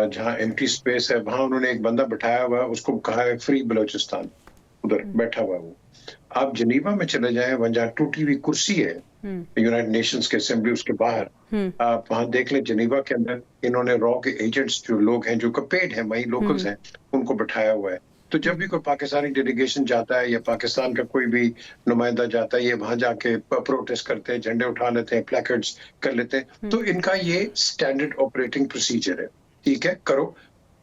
Speaker 3: जहां एम्प्टी स्पेस है, वहां उन्होंने एक बंदा बैठाया हुआ है, उसको कहा है फ्री बलोचिस्तान, उधर बैठा हुआ है वो। आप जनीवा में चले जाएं, वहां जहाँ टूटी हुई कुर्सी है यूनाइटेड नेशंस के असेंबली, उसके बाहर आप वहां देख लें, जनीवा के अंदर इन्होंने रॉ के एजेंट्स जो लोग हैं, जो कपेड हैं, वही लोकल्स हैं, उनको बैठाया हुआ है। तो जब भी कोई पाकिस्तानी डेलीगेशन जाता है या पाकिस्तान का कोई भी नुमाइंदा जाता है, ये वहां जाके प्रोटेस्ट करते हैं, झंडे उठा लेते हैं, प्लेकार्ड्स कर लेते हैं। तो इनका ये स्टैंडर्ड ऑपरेटिंग प्रोसीजर है। ठीक है, करो।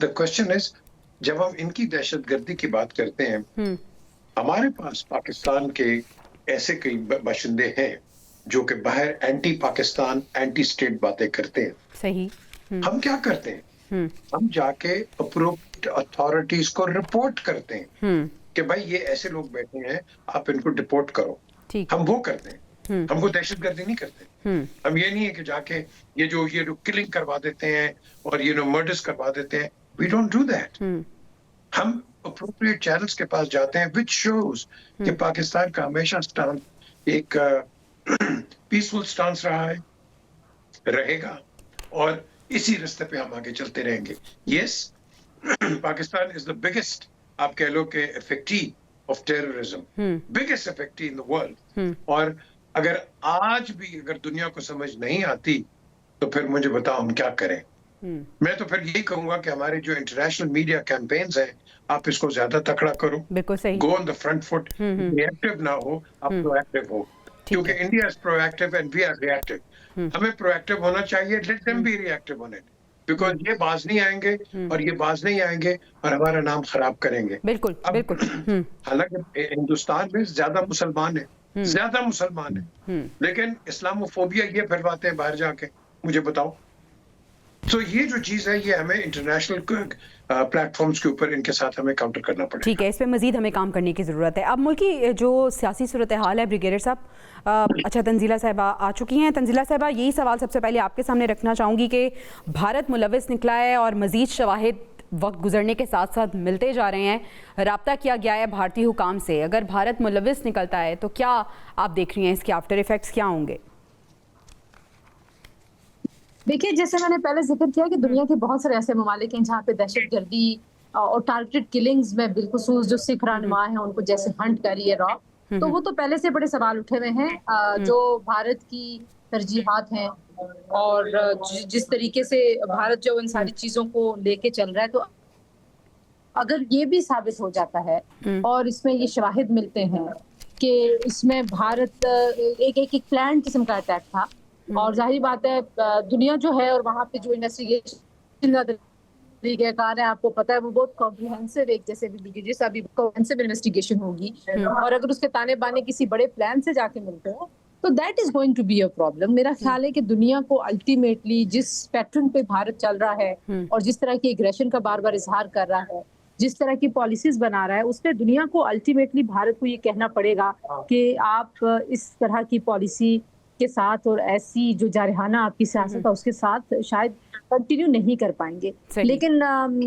Speaker 3: द क्वेश्चन इज, जब हम इनकी दहशतगर्दी की बात करते हैं, हमारे पास पाकिस्तान के ऐसे कई बाशिंदे हैं जो कि बाहर एंटी पाकिस्तान, एंटी स्टेट बातें करते हैं।
Speaker 1: सही।
Speaker 3: हम क्या करते हैं? हम जाके अप्रोप्रिएट अथॉरिटीज को रिपोर्ट करते हैं कि भाई ये ऐसे लोग बैठे हैं, आप इनको डिपोर्ट करो।
Speaker 1: ठीक।
Speaker 3: हम वो करते हैं, हमको दहशतगर्दी नहीं करते। हम ये नहीं है कि जाके ये जो किलिंग करवा देते हैं और मर्डर्स करवा देते हैं, वी डोंट डू दैट। हम अप्रोप्रिएट चैनल्स के पास जाते हैं, विच शोज कि पाकिस्तान का हमेशा स्टांस एक पीसफुल स्टांस रहा है, रहेगा, और इसी रास्ते पे हम आगे चलते रहेंगे। Yes, Pakistan is the biggest, आप कह लो कि affectee of terrorism, biggest affectee in the world. और अगर आज भी अगर दुनिया को समझ नहीं आती तो फिर मुझे बताओ हम क्या करें। मैं तो फिर यही कहूंगा कि हमारे जो इंटरनेशनल मीडिया कैंपेन्स हैं, आप इसको ज्यादा तकड़ा करो,
Speaker 1: बिल्कुल सही,
Speaker 3: go on the front foot, reactive ना हो, आप प्रोएक्टिव हो, क्योंकि India is proactive and we are reactive. हमें प्रोएक्टिव होना चाहिए, let them be reactive on it, because ये बाज नहीं आएंगे और ये बाज नहीं आएंगे और हमारा नाम खराब करेंगे।
Speaker 1: बिल्कुल बिल्कुल।
Speaker 3: हालांकि हिंदुस्तान में ज्यादा मुसलमान है, लेकिन इस्लामोफोबिया ये फैलवाते हैं बाहर जाके, मुझे बताओ। तो ये जो चीज है, ये हमें इंटरनेशनल प्लेटफॉर्म्स के ऊपर इनके साथ हमें काउंटर करना पड़ेगा।
Speaker 1: ठीक है, इस पे मजीद हमें काम करने की ज़रूरत है। अब मुल्क की जो सियासी सूरत हाल है, ब्रिगेडियर साहब, अच्छा तंजीला साहिबा आ चुकी हैं। तंजीला साहिबा, यही सवाल सबसे पहले आपके सामने रखना चाहूँगी कि भारत मुलविस निकला है और मजीद शवाहिद वक्त गुजरने के साथ साथ मिलते जा रहे हैं। राब्ता किया गया है भारतीय हुकाम से, अगर भारत मुलविस निकलता है तो क्या आप देख रही हैं, इसके आफ्टर इफेक्ट्स क्या होंगे?
Speaker 4: देखिए, जैसे मैंने पहले जिक्र किया कि दुनिया के बहुत सारे ऐसे ममालिक हैं जहाँ पे दहशतगर्दी और टारगेटेड किलिंग्स में बिलखुसूस जो सिख रहनुमा हैं उनको जैसे हंट कर रही है रॉ, तो वो तो पहले से बड़े सवाल उठे हुए हैं। जो भारत की तरजीहात हैं और जिस तरीके से भारत जो इन सारी चीजों को लेके चल रहा है, तो अगर ये भी साबित हो जाता है और इसमें ये शवाहिद मिलते हैं कि इसमें भारत एक प्लान किस्म का अटैक था, और जाहिर बात है दुनिया जो है और वहाँ पे जो इन्वेस्टिगेशन तरीक़ेकार है, आपको पता है वो बहुत कॉम्प्रिहेंसिव, एक जैसे भी ब्रिगेडियर साहब कॉम्प्रिहेंसिव इन्वेस्टिगेशन होगी, और अगर उसके ताने बाने किसी बड़े प्लान से जाके मिलते हो तो that is going to be a problem. मेरा ख्याल है कि दुनिया को अल्टीमेटली जिस पैटर्न पे भारत चल रहा है और जिस तरह की एग्रेशन का बार बार इजहार कर रहा है, जिस तरह की पॉलिसीज बना रहा है, उस पर दुनिया को अल्टीमेटली भारत को ये कहना पड़ेगा कि आप इस तरह की पॉलिसी के साथ और ऐसी जो जारहाना आपकी सियासत है उसके साथ शायद कंटिन्यू नहीं कर पाएंगे। लेकिन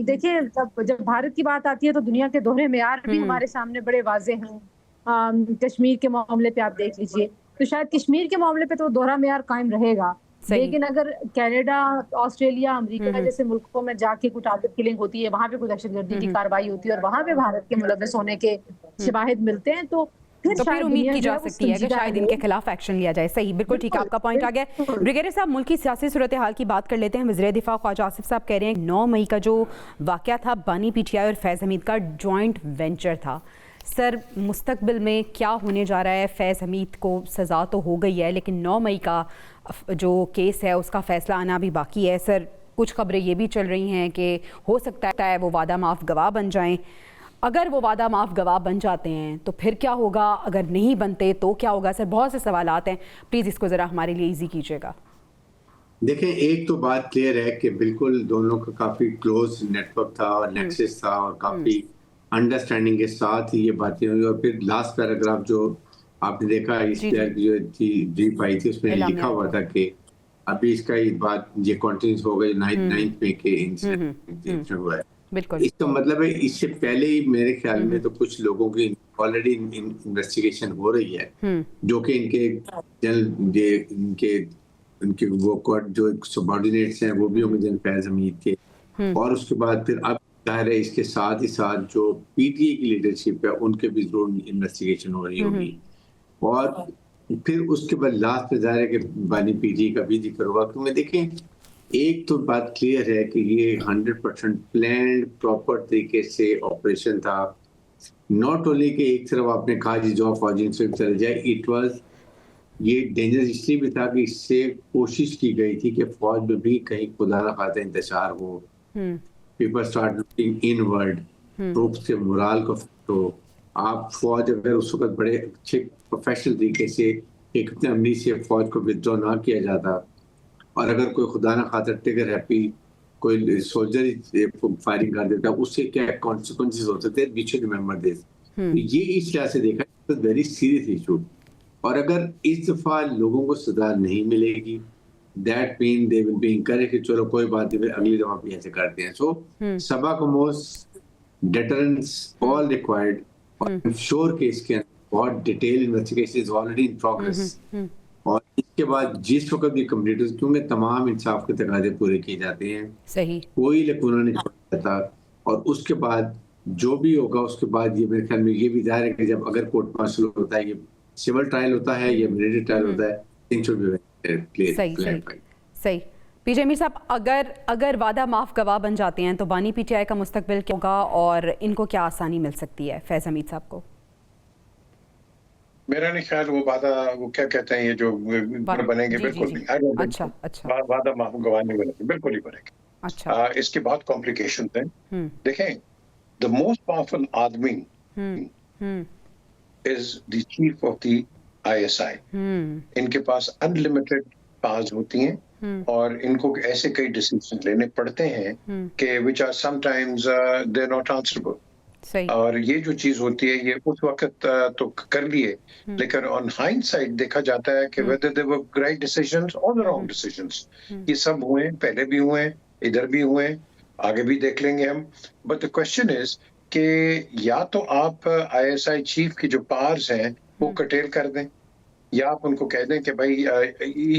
Speaker 4: देखिए, जब भारत की बात आती है तो दुनिया के दोहरे मेयार भी हमारे सामने बड़े वाजे हैं। कश्मीर के मामले पे आप देख लीजिए, तो शायद कश्मीर के मामले पे तो दोहरा मेयार कायम रहेगा, लेकिन अगर कनाडा, ऑस्ट्रेलिया, अमेरिका जैसे मुल्कों में जाके कोई टारगेट किलिंग होती है, वहां पे कोई दहशतगर्दी की कार्रवाई होती है और वहां पे भारत के मुलविस होने के शवाहिद मिलते हैं, तो फिर उम्मीद की जा सकती है कि शायद इनके खिलाफ एक्शन लिया जाए। सही, बिल्कुल ठीक, आपका पॉइंट आ गया। ब्रिगेडियर साहब, मुल्क की सियासी सूरत हाल की बात कर लेते हैं। वज़ीर दिफा ख्वाजा आसिफ साहब कह रहे हैं 9 मई का जो वाक़या था बानी पीटीआई और फैज़ हमीद का जॉइंट वेंचर था। सर, मुस्तकबिल में क्या होने जा रहा है? फैज़ हमीद को सज़ा तो हो गई है, लेकिन 9 मई का जो केस है उसका फ़ैसला आना भी बाकी है। सर, कुछ खबरें ये भी चल रही हैं कि हो सकता है वो वादा माफ़ गवाह बन जाएं। अगर वो वादा माफ़ गवाह बन जाते हैं तो फिर क्या होगा? अगर नहीं बनते तो क्या होगा? सर, बहुत से सवालात हैं, प्लीज़ इसको ज़रा हमारे लिए ईजी कीजिएगा।
Speaker 2: देखें, एक तो बात क्लियर है कि बिल्कुल दोनों का काफ़ी क्लोज नेटवर्क था और नेक्सस था और काफ़ी अंडरस्टैंडिंग के साथ ही ये बातें हुई। और फिर लास्ट पैराग्राफ जो आपने देखा, इस जो थी ब्रीफ आई थी, उसमें लिखा हुआ था कि अभी इसका बात ये कंटिन्यूस हो गई 9 मई के इंसिडेंट हुआ है। इसका मतलब है इससे पहले ही मेरे ख्याल में तो कुछ लोगों की ऑलरेडी इन्वेस्टिगेशन हो रही है, जो कि इनके वो जो सबऑर्डिनेट्स हैं वो भी होंगे जन फैज़ हमीद के, और उसके बाद फिर अब जाहिर है इसके साथ ही साथ जो पीटीआई की लीडरशिप है उनके भी जरूर इन्वेस्टिगेशन हो रही होगी। और फिर उसके बाद लास्ट में जाहिर है कि बानी पीटीआई का भी जिक्र होगा। क्योंकि देखें, एक तो बात क्लियर है कि ये 100% प्लान्ड प्रॉपर तरीके से ऑपरेशन था। नॉट ओनली कि एक तरफ आपने कहा जी जो फौजी से चले जाए, इट वाज ये डेंजरस इसलिए भी था कि इससे कोशिश की गई थी कि फौज में भी कहीं खुदा न खास्ता इंतशार हो, people start looking inward, troops के मोराल को। तो आप फौज अगर उस वक्त बड़े अच्छे प्रोफेशनल तरीके से एक अपने अमली से फौज को विथड्रॉ ना किया जाता, और अगर कोई खुदा ना खातर टिगर हैप्पी कोई सोल्जर फायरिंग कर देता, उससे क्या कॉन्सिक्वेंसेस हो सकते हैं, वी शुड रिमेंबर दिस। तो ये इस तरह से देखा तो वेरी सीरियस इशू। और अगर इस दफा लोगों को सजा नहीं मिलेगी, that mean they will be encourage कि चलो कोई बात नहीं, फिर अगली दफा भी ऐसे करते हैं। सो सबा को मोस्ट डेटरेंस ऑल रिक्वायर्ड, और आई एम श्योर कि इसके अंदर बहुत detail investigation is already in progress. और इसके बाद जिस वक्त भी कम्युनिटीज, क्योंकि तमाम इंसाफ के तकाजे पूरे किए जाते हैं,
Speaker 1: सही,
Speaker 2: कोई लकूना नहीं छोड़ा जाता, और उसके बाद जो भी होगा उसके बाद ये मेरे ख्याल में ये भी जाहिर है कि जब अगर कोर्ट मार्शल होता है, ये सिविल ट्रायल होता है या मिलिट्री ट्रायल होता है, थिंग्स शुड बी क्लियर।
Speaker 1: सही। पीजे मीर साहब, अगर वादा माफ गवाह बन जाते हैं तो बानी पीटीआई का मुस्तकबिल क्या होगा और इनको क्या आसानी मिल सकती है फैज हमीद साहब को?
Speaker 3: मेरा नहीं ख्याल वो वादा, वो क्या कहते हैं, ये जो बनेंगे, बिल्कुल नहीं।
Speaker 1: अच्छा,
Speaker 3: वादा माफ गवाह नहीं बनेंगे, बिल्कुल नहीं बनेंगे।
Speaker 1: अच्छा,
Speaker 3: इसके बहुत कॉम्प्लिकेशन हैं। देखें, द मोस्ट पावरफुल आदमी is the chief of the ISI। इनके पास अनलिमिटेड पावर्स होती हैं और इनको ऐसे कई डिसीजन लेने पड़ते हैं कि which are sometimes they are not answerable. और ये जो चीज होती है, ये उस वक्त तो कर लिए, लेकिन ऑन हाइंडसाइट देखा जाता है कि whether they were right decisions और द रॉन्ग डिसीजंस। ये सब हुए, पहले भी हुए, इधर भी हुए, आगे भी देख लेंगे हम। बट द क्वेश्चन इज कि या तो आप ISI चीफ की जो पावर्स हैं वो कटेल कर दें, या आप उनको कह दें कि भाई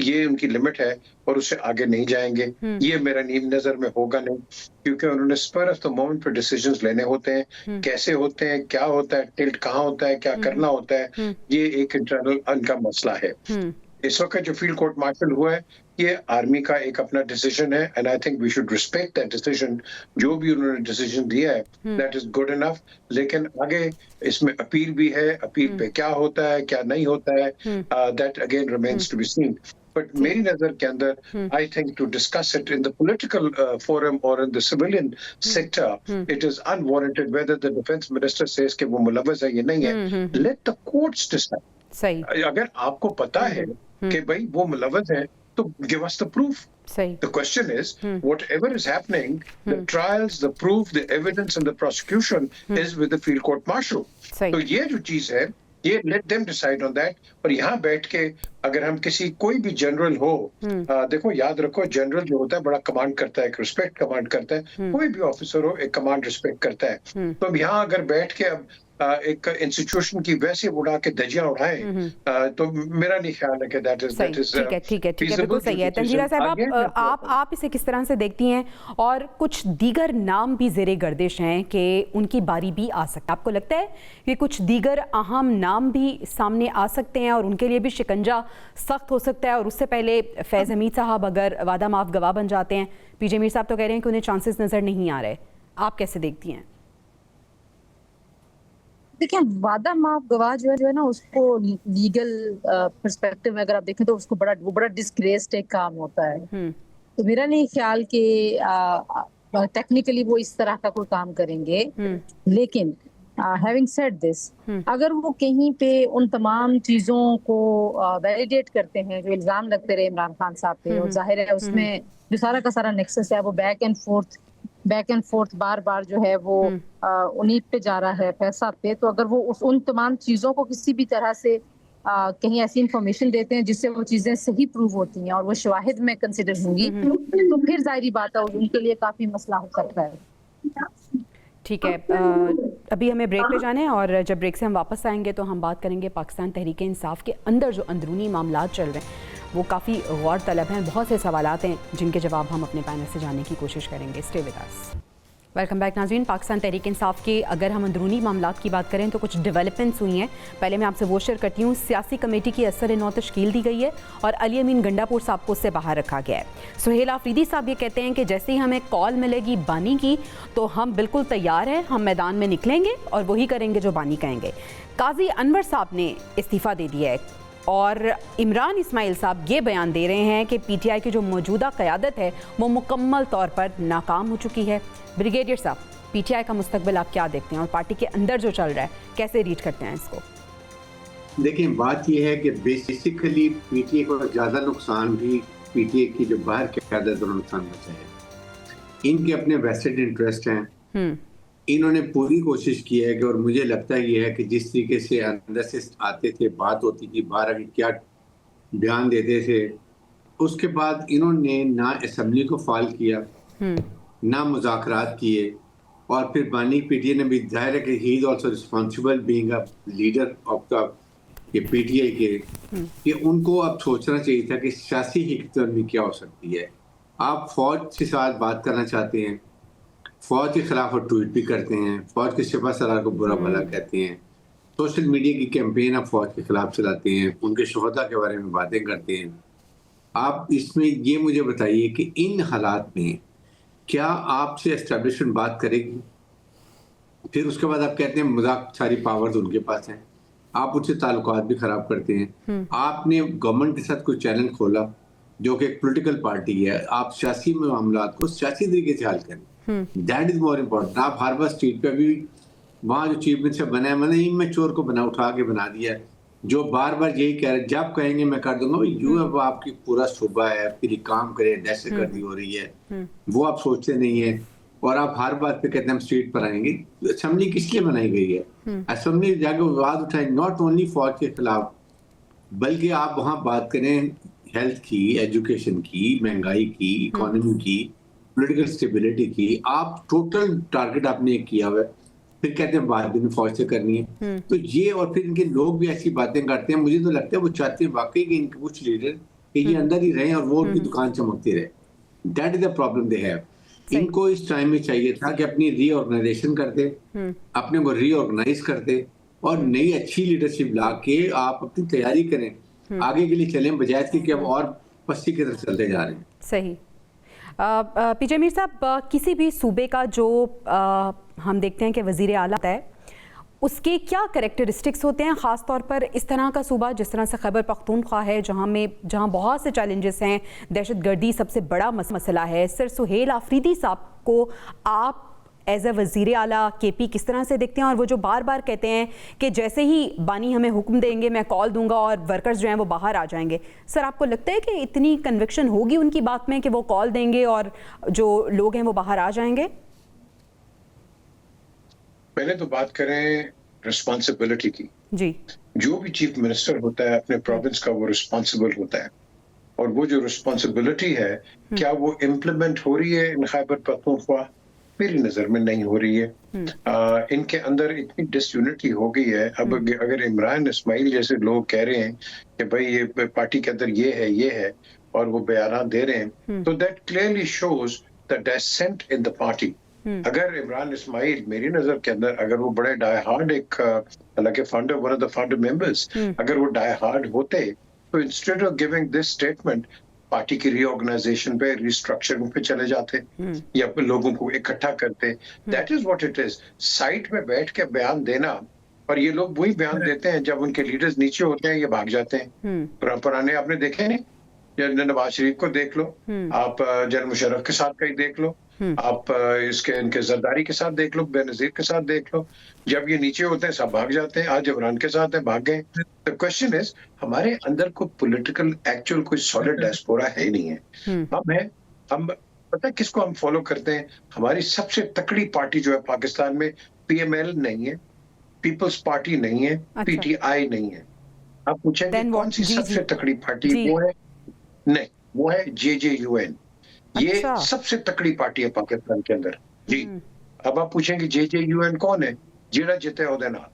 Speaker 3: ये उनकी लिमिट है और उससे आगे नहीं जाएंगे। ये मेरा नीम नजर में होगा नहीं, क्योंकि उन्होंने स्पर ऑफ द मोमेंट पर डिसीजंस लेने होते हैं। कैसे होते हैं, क्या होता है, टिल्ट कहाँ होता है, क्या करना होता है, ये एक इंटरनल उनका मसला है। इस वक्त जो फील्ड कोर्ट मार्शल हुआ है, ये आर्मी का एक अपना डिसीजन है, and I think we should respect that decision. जो भी उन्होंने डिसीजन दिया है, दैट इज गुड इनफ। लेकिन आगे इसमें अपील भी है, अपील पे क्या होता है, क्या नहीं होता है, that again remains to be seen. But मेरी नजर के अंदर, I think to discuss it in the political forum और in the civilian sector, it is unwarranted whether the defence minister says कि वो मुलव्वस है, ये नहीं है। Let the courts decide.
Speaker 1: सही।
Speaker 3: अगर आपको पता है कि भाई वो मुलव्वस है, तो give us the proof. The question is, whatever is happening, the trials, the proof, the evidence and the prosecution is with the field court marshal. तो ये जो चीज है, ये let them decide on that. और यहाँ बैठ के अगर हम किसी कोई भी जनरल हो, देखो याद रखो, जनरल जो होता है बड़ा कमांड करता है, एक रिस्पेक्ट कमांड करता है। कोई भी ऑफिसर हो, एक कमांड रिस्पेक्ट करता है। तो अब यहाँ अगर बैठ के अब एक इंस्टीट्यूशन की वैसे उड़ा के धज्जियां उड़ाएं, तो मेरा नहीं ख्याल है कि दैट इज
Speaker 1: ठीक है, बिल्कुल सही है। तंजीरा साहब, आप इसे किस तरह से देखती हैं? और कुछ दीगर नाम भी ज़ेरे गर्दिश हैं कि उनकी बारी भी आ सकती है। आपको लगता है कि कुछ दीगर अहम नाम भी सामने आ सकते हैं और उनके लिए भी शिकंजा सख्त हो सकता है? और उससे पहले फैज़ हमीद साहब अगर वादा माफ गवाह बन जाते हैं, पीजे मीर साहब तो कह रहे हैं कि उन्हें चांसेस नज़र नहीं आ रहे, आप कैसे देखती हैं?
Speaker 4: देखिए, वादा माफ गवाह जो है ना, उसको लीगल पर्सपेक्टिव में अगर आप देखें तो उसको बड़ा डिस्ग्रेस्ड एक काम होता है। तो मेरा नहीं ख्याल कि टेक्निकली वो इस तरह का कोई काम करेंगे। लेकिन हैविंग सेड दिस, अगर वो कहीं पे उन तमाम चीजों को वैलिडेट करते हैं जो इल्जाम लगते रहे इमरान खान साहब पे, और जाहिर है उसमें जो सारा का सारा नेक्सस है वो बैक एंड फोर्थ बार बार जो है वो उन्हीं पे जा रहा है, फैसला पे। तो अगर वो उन तमाम चीजों को किसी भी तरह से कहीं ऐसी इंफॉर्मेशन देते हैं जिससे वो चीजें सही प्रूव होती हैं और वो शवाहिद में कंसिडर होंगी, तो फिर जाहिर बात है उनके लिए काफी मसला हो सकता है।
Speaker 1: ठीक है, अभी हमें ब्रेक पे जाना है और जब ब्रेक से हम वापस आएंगे तो हम बात करेंगे पाकिस्तान तहरीक इंसाफ के अंदर जो अंदरूनी मामलात चल रहे हैं वो काफ़ी गौर तलब हैं। बहुत से सवालात हैं जिनके जवाब हम अपने पैनल से जानने की कोशिश करेंगे। Stay with us. Welcome back नाज़रीन। पाकिस्तान तहरीक इंसाफ के अगर हम अंदरूनी मामलात की बात करें तो कुछ डेवलपमेंट्स हुई हैं। पहले मैं आपसे वो शेयर करती हूँ, सियासी कमेटी की असर-ए-नौ तश्कील दी गई है और अली अमीन गंडापुर साहब को उससे बाहर रखा गया है। सुहेल आफरीदी साहब ये कहते हैं कि जैसे ही हमें कॉल मिलेगी बानी की तो हम बिल्कुल तैयार हैं, हम मैदान में निकलेंगे और वही करेंगे जो बानी कहेंगे। काजी अनवर साहब ने इस्तीफ़ा दे दिया है और इमरान इस्माइल साहब ये बयान दे रहे हैं कि पीटीआई की जो मौजूदा क़यादत है वो मुकम्मल तौर पर नाकाम हो चुकी है। ब्रिगेडियर साहब, पीटीआई का मुस्तकबिल आप क्या देखते हैं और पार्टी के अंदर जो चल रहा है कैसे रीड करते हैं इसको?
Speaker 2: देखिए, बात यह है कि बेसिकली पीटीआई को ज़्यादा नुकसान भी पीटीआई की जो बाहर क़यादत और नुकसान बचा है। इनके अपने वेस्टेड इंटरेस्ट हैं इन्होंने पूरी कोशिश की है कि, और मुझे लगता ये है कि जिस तरीके से अंदर से आते थे, बात होती थी, बाहर आके क्या बयान देते थे, उसके बाद इन्होंने ना असेंबली को फाल किया, ना मुज़ाकरात किए, और फिर बानी पीटीआई ने भी जाहिर है कि he is also responsible being a leader of the PTI के, कि उनको अब सोचना चाहिए था कि सियासी हिकमत में क्या हो सकती है। आप फौज के साथ बात करना चाहते हैं, फौज के खिलाफ वो ट्वीट भी करते हैं, फौज के सिपह सलार को बुरा भला कहते हैं, सोशल मीडिया की कैंपेन आप फौज के खिलाफ चलाते हैं, उनके शोहदा के बारे में बातें करते हैं। आप इसमें ये मुझे बताइए कि इन हालात में क्या आपसे एस्टेब्लिशमेंट बात करेगी? फिर उसके बाद आप कहते हैं मजाक, सारी पावर्स उनके पास हैं, आप उनसे ताल्लुकात भी खराब करते हैं। आपने गवर्नमेंट के साथ कोई चैनल खोला जो कि एक पॉलिटिकल पार्टी है, आप सियासी मामलात को सियासी तरीके से हल करें, दैट इज मोर इम्पोर्टेंट। आप हर बार स्ट्रीट पे भी वहाँ जो चीफ मिनिस्टर बना है, मैंने इमेच्योर को उठा के बना दिया है, जो बार बार यही कह रहे हैं, जब कहेंगे मैं कर दूंगा, यू अब आपकी पूरा सूबा है, फिर काम करे, दहशतगर्दी हो रही है, वो आप सोचते नहीं है, और आप हर बात पे कहते हैं हम स्ट्रीट पर आएंगे। असेंबली किस लिए बनाई गई है? असेंबली जाके विवाद उठाए, नॉट ओनली फौज के खिलाफ, बल्कि आप वहाँ बात करें हेल्थ की, एजुकेशन की, महंगाई की, इकोनॉमी की, पॉलिटिकल स्टेबिलिटी की। आप टोटल टारगेट आपने किया हुआ है, फिर कहते हैं बात भी फौज से करनी है। तो ये, और फिर इनके लोग भी ऐसी बातें करते हैं, मुझे तो लगता है वो चाहते हैं वाकई कि इनके कुछ लीडर कि ये अंदर ही रहें और वो उनकी दुकान चमकती रहे। That is the problem they have. इनको इस टाइम में चाहिए था कि अपनी रीऑर्गेनाइजेशन करते, अपने को रीऑर्गेनाइज करते, और नई अच्छी लीडरशिप ला के आप अपनी तैयारी करें, आगे के लिए चलें, बजाय कि अब और पस्ती की तरफ चलते जा रहे हैं।
Speaker 1: सही। पीजे मीर साहब, किसी भी सूबे का जो हम देखते हैं कि वज़ीर आला है, उसके क्या कैरेक्टरिस्टिक्स होते हैं, ख़ास तौर पर इस तरह का सूबा जिस तरह से खैबर पख्तूनख्वा है, जहां बहुत से चैलेंजेस हैं, दहशतगर्दी सबसे बड़ा मसला है। सर सुहेल आफरीदी साहब को आप एज ए वज़ीर आला केपी किस तरह से देखते हैं? और वो जो बार बार कहते हैं कि जैसे ही बानी हमें हुक्म देंगे मैं कॉल दूंगा और वर्कर्स जो हैं वो बाहर आ जाएंगे, सर आपको लगता है कि इतनी कन्विक्शन होगी उनकी बात में कि वो कॉल देंगे और जो लोग हैं वो बाहर आ जाएंगे?
Speaker 3: पहले तो बात करें रिस्पॉन्सिबिलिटी की। जी, जो भी चीफ मिनिस्टर होता है अपने प्रोविंस का, वो रिस्पॉन्सिबल होता है, और वो जो रिस्पॉन्सिबिलिटी है क्या वो इम्प्लीमेंट हो रही है इन खैबर पख्तूनख्वा? मेरी नजर में नहीं हो रही है। इनके अंदर इतनी डिसयूनिटी हो गई है। अब अगर इमरान इस्माइल जैसे लोग कह रहे हैं कि भाई ये पार्टी के अंदर ये है और वो बयान दे रहे हैं, तो that clearly shows the dissent in the party. अगर इमरान इस्माइल, मेरी नजर के अंदर, अगर वो बड़े डाई हार्ड, एक हालांकि founder, one of the founder members, अगर वो डाई हार्ड होते, तो instead of giving this statement party की रीऑर्गेनाइजेशन पे, रिस्ट्रक्चरिंग पे चले जाते, या लोगों को इकट्ठा करते। That is what it is. Side में बैठ के बयान देना, और ये लोग वही बयान देते हैं जब उनके लीडर्स नीचे होते हैं, ये भाग जाते हैं। पुराने आपने देखे नहीं, नवाज शरीफ को देख लो, आप जनरल मुशर्रफ के साथ कहीं देख लो, आप इनके जरदारी के साथ देख लो, बेनजीर के साथ देख लो, जब ये नीचे होते हैं सब भाग जाते हैं। आज इमरान के साथ है, भाग गए। द क्वेश्चन इज, हमारे अंदर कोई पॉलिटिकल एक्चुअल कोई सॉलिड डायस्पोरा है ही नहीं है। हम पता है किसको हम फॉलो करते हैं? हमारी सबसे तकड़ी पार्टी जो है पाकिस्तान में, पीएमएल नहीं है, पीपल्स पार्टी नहीं है, पीटीआई नहीं है। आप पूछेंगे कौन सी सबसे तकड़ी पार्टी? वो है नहीं, वो है जेजेयूएन। ये सबसे तकड़ी पार्टी है पाकिस्तान के अंदर जी। अब आप पूछेंगे जेजेयूएन कौन है? जेड़ा जीते ओदे नाल,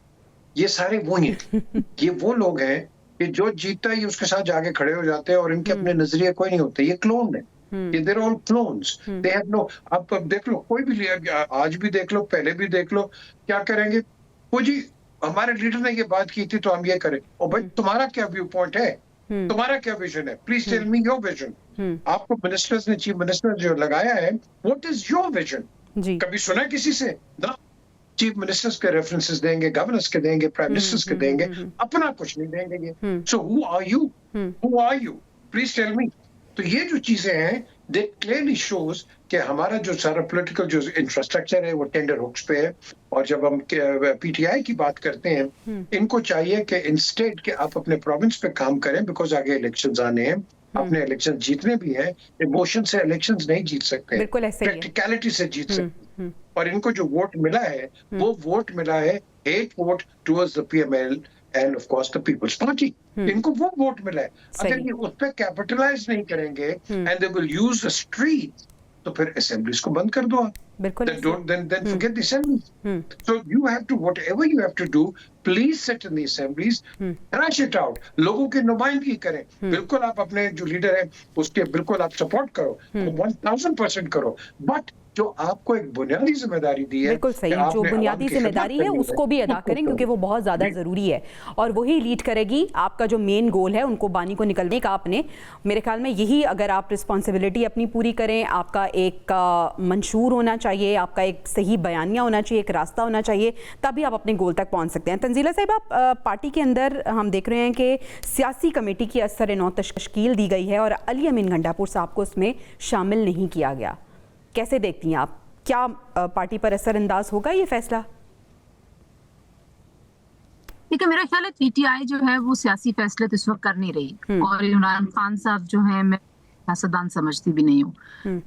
Speaker 3: ये सारे वो ही हैं। ये वो लोग हैं कि जो जीतता है उसके साथ जाके खड़े हो जाते हैं, और इनके अपने नजरिए कोई नहीं होते। ये क्लोन है, ये they're all clones, they have no. आप देख लो, कोई भी आज भी देख लो, पहले भी देख लो, क्या करेंगे वो जी, हमारे लीडर ने ये बात की थी तो हम ये करें। और भाई तुम्हारा क्या व्यू पॉइंट है, तुम्हारा क्या विजन है? Please tell me your vision. आपको मिनिस्टर्स ने, चीफ मिनिस्टर जो लगाया है, व्हाट इज योर विजन? कभी सुना किसी से? ना। चीफ मिनिस्टर्स के रेफरेंसेस देंगे, गवर्नर्स के देंगे, प्राइम मिनिस्टर्स के देंगे, अपना कुछ नहीं देंगे ये। So who are you? Who are you? Please tell me. तो ये जो चीजें हैं, दे क्लियरली शोज कि हमारा जो सारा पॉलिटिकल जो इंफ्रास्ट्रक्चर है वो टेंडर हुक्स पे है। और जब हम पीटीआई की बात करते हैं, इनको चाहिए कि इंस्टेड के आप अपने प्रोविंस पे काम करें, बिकॉज आगे इलेक्शंस आने हैं, अपने इलेक्शन जीतने भी हैं। इमोशन से इलेक्शंस नहीं जीत सकते, प्रैक्टिकलिटी से जीत सकते। और इनको जो वोट मिला है वो वोट मिला है hate vote towards the PML and of course the Peoples Party. इनको वो वोट मिला है। अगर ये उस पर कैपिटलाइज नहीं करेंगे and they will use the street, तो फिर असेंबलीज को बंद कर दो आप।
Speaker 1: बिल्कुल।
Speaker 3: Then forget the assemblies. So you have to, whatever you have to do, please sit in the assemblies, thrash it out. लोगों की नुमाइंदगी करें। बिल्कुल आप अपने जो लीडर है उसके बिल्कुल आप सपोर्ट करो, 1000% करो, बट जो आपको एक बुनियादी जिम्मेदारी दी है,
Speaker 1: बिल्कुल सही, जो बुनियादी जिम्मेदारी है उसको भी अदा करें, क्योंकि वो बहुत ज़्यादा ज़रूरी है और वही लीड करेगी आपका जो मेन गोल है उनको बानी को निकलने का। आपने मेरे ख्याल में यही अगर आप रिस्पॉन्सिबिलिटी अपनी पूरी करें, आपका एक मंशूर होना चाहिए, आपका एक सही बयानिया होना चाहिए, एक रास्ता होना चाहिए, तभी आप अपने गोल तक पहुँच सकते हैं। तंजीला साहिबा, पार्टी के अंदर हम देख रहे हैं कि सियासी कमेटी की असर-ए-नौ तश्कील दी गई है और अली अमीन गंडापुर साहब को उसमें शामिल नहीं किया गया। कैसे देखती हैं आप, क्या पार्टी पर असरअंदाज होगा ये फैसला?
Speaker 4: देखिए, मेरा ख्याल है पीटीआई जो है वो सियासी फैसले तो इस वक्त कर नहीं रही और इमरान खान साहब जो है मैं सियासतदान समझती भी नहीं हूँ।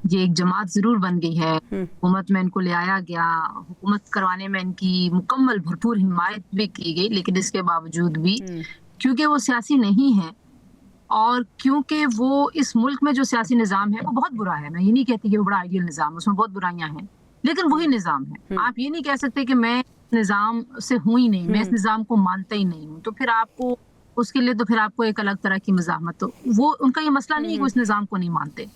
Speaker 4: ये एक जमात जरूर बन गई है, हुकूमत में इनको ले आया गया, हुकूमत करवाने में इनकी मुकम्मल भरपूर हिमायत भी की गई, लेकिन इसके बावजूद भी क्योंकि वो सियासी नहीं है और क्योंकि वो इस मुल्क में जो सियासी निज़ाम है वो बहुत बुरा है, मैं ये नहीं कहती कि वो बड़ा आइडियल निज़ाम है, उसमें बहुत बुराइयां हैं, लेकिन वही निज़ाम है। आप ये नहीं कह सकते कि मैं निज़ाम से हूँ ही नहीं, मैं इस निज़ाम को मानता ही नहीं हूँ, तो फिर आपको उसके लिए तो फिर आपको एक अलग तरह की मज़ाहमत, तो वो उनका ये मसला नहीं है कि वो इस निज़ाम को नहीं मानते,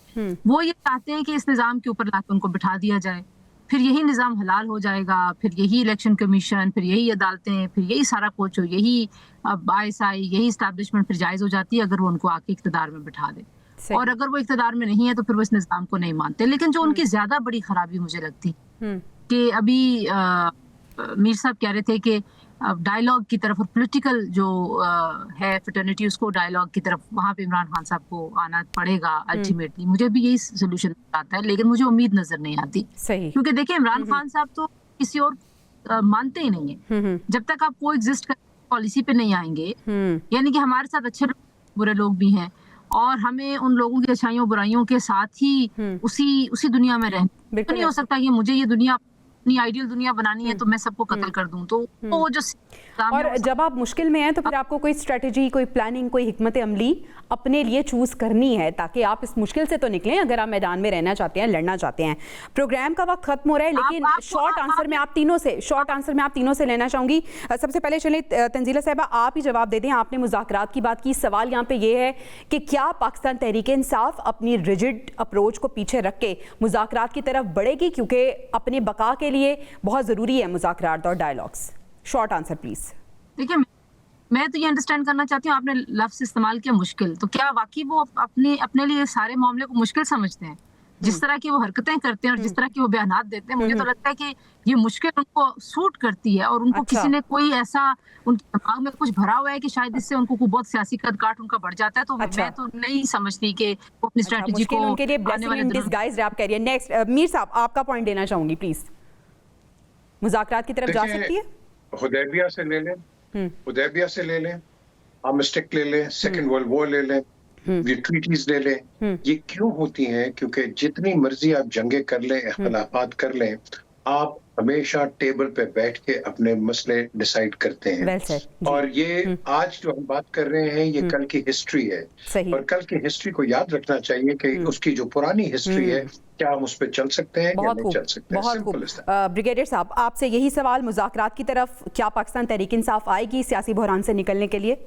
Speaker 4: वो ये चाहते हैं कि इस निज़ाम के ऊपर लाकर उनको बिठा दिया जाए, फिर यही निज़ाम हलाल हो जाएगा, फिर यही इलेक्शन कमीशन, फिर यही अदालतें, फिर यही सारा कुछ, यही ISI, यही इस्टेब्लिशमेंट फिर जायज़ हो जाती है अगर वो उनको आके इक़्तिदार में बिठा दे। और अगर वो इक़्तिदार में नहीं है तो फिर वो इस निज़ाम को नहीं मानते। लेकिन जो उनकी ज़्यादा बड़ी खराबी मुझे लगती कि अभी मीर साहब कह रहे थे कि डायलॉग की तरफ और पॉलिटिकल जो है फ्रेटर्निटी, उसको डायलॉग की तरफ वहाँ पे इमरान खान साहब को आना पड़ेगा अल्टीमेटली। मुझे भी यही सोल्यूशन आता है, लेकिन मुझे उम्मीद नजर नहीं आती। सही, क्योंकि देखिए इमरान खान साहब तो किसी और मानते ही नहीं है। जब तक आप को एग्जिस्ट कर पॉलिसी पे नहीं आएंगे, यानी कि हमारे साथ अच्छे बुरे लोग भी हैं और हमें उन लोगों की अच्छाइयों बुराइयों के साथ ही उसी दुनिया में रहना नहीं हो सकता कि मुझे ये दुनिया अपनी आइडियल दुनिया बनानी है तो मैं सबको कत्ल कर दूं। तो वो जो
Speaker 1: और जब आप मुश्किल में हैं तो फिर आपको कोई स्ट्रेटजी, कोई प्लानिंग, कोई हिकमत अमली अपने लिए चूज करनी है ताकि आप इस मुश्किल से तो निकलें, अगर आप मैदान में रहना चाहते हैं, लड़ना चाहते हैं। प्रोग्राम का वक्त खत्म हो रहा है, लेकिन शॉर्ट आंसर में आप तीनों से लेना चाहूंगी। सबसे पहले चले तंजीला साहिबा, आप ही जवाब दे दें। आपने मुज़ाकरात की बात की, सवाल यहाँ पे ये है कि क्या पाकिस्तान तहरीक इंसाफ अपनी रिजिड अप्रोच को पीछे रख के मुज़ाकरात की तरफ बढ़ेगी, क्योंकि अपने बका के लिए बहुत जरूरी है मुज़ाकरात और डायलॉग्स? Short answer please.
Speaker 4: देखिए, मैं तो ये अंडरस्टैंड करना चाहती हूँ, आपने लफ्ज़ इस्तेमाल किया मुश्किल, तो क्या वाकई वो अपने लिए सारे मामले को मुश्किल समझते हैं? जिस तरह की वो हरकतें करते हैं और जिस तरह की वो बयानात देते हैं, मुझे तो लगता है कि ये मुश्किल उनको सूट करती है और उनको किसी ने कोई ऐसा उनके दिमाग में कुछ भरा हुआ है कि शायद इससे उनको बहुत सियासी कद-काठ उनका बढ़ जाता है। तो मैं तो नहीं समझती कि वो अपनी स्ट्रेटजी को
Speaker 1: उनके लिए ब्लेसिंग इन डिसगाइज आप कह रही है। नेक्स्ट मीर साहब, आपका पॉइंट देना चाहूंगी प्लीज। मुज़ाकरात की तरफ जा सकती है?
Speaker 3: हुदैबिया से ले लें, हुदैबिया से ले लें, आर्मिस्टिक ले लें, सेकंड वर्ल्ड वॉर ले लें, ये ट्रीटीज ले लें। ये क्यों होती हैं? क्योंकि जितनी मर्जी आप जंगे कर लें, इख्तिलाफात कर लें, आप हमेशा टेबल पे बैठ के अपने मसले डिसाइड करते हैं। और ये आज जो हम बात कर रहे हैं ये कल की हिस्ट्री है और कल की हिस्ट्री को याद रखना चाहिए कि उसकी जो पुरानी हिस्ट्री है क्या हम उस पर चल सकते हैं या नहीं चल सकते हैं। Simple is that.
Speaker 1: ब्रिगेडियर साहब, आपसे यही सवाल, मुज़ाकरात की तरफ क्या पाकिस्तान तहरीक इंसाफ आएगी सियासी बहरान से निकलने के लिए?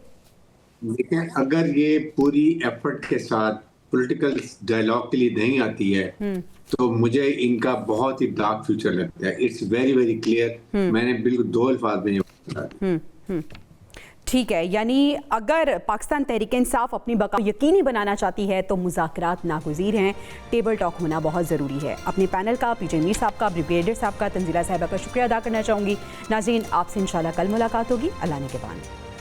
Speaker 2: देखिए, अगर ये पूरी एफर्ट के साथ पॉलिटिकल डायलॉग के लिए नहीं आती है तो मुझे इनका बहुत ही डार्क फ्यूचर लगता है। It's very very clear. मैंने बिल्कुल 2 अल्फाज में बता दिया।
Speaker 1: ठीक है, यानी अगर पाकिस्तान तहरीक इंसाफ अपनी बका यकीनी बनाना चाहती है तो मुज़ाकरात नागुज़ीर हैं, टेबल टॉक होना बहुत ज़रूरी है। अपने पैनल का, पीजे मीर साहब का, ब्रिगेडियर साहब का, तंजीला साहिबा का शुक्रिया अदा करना चाहूँगी। नाज़रीन, आपसे इंशाल्लाह कल मुलाकात होगी। अल्लाह ने के बाद।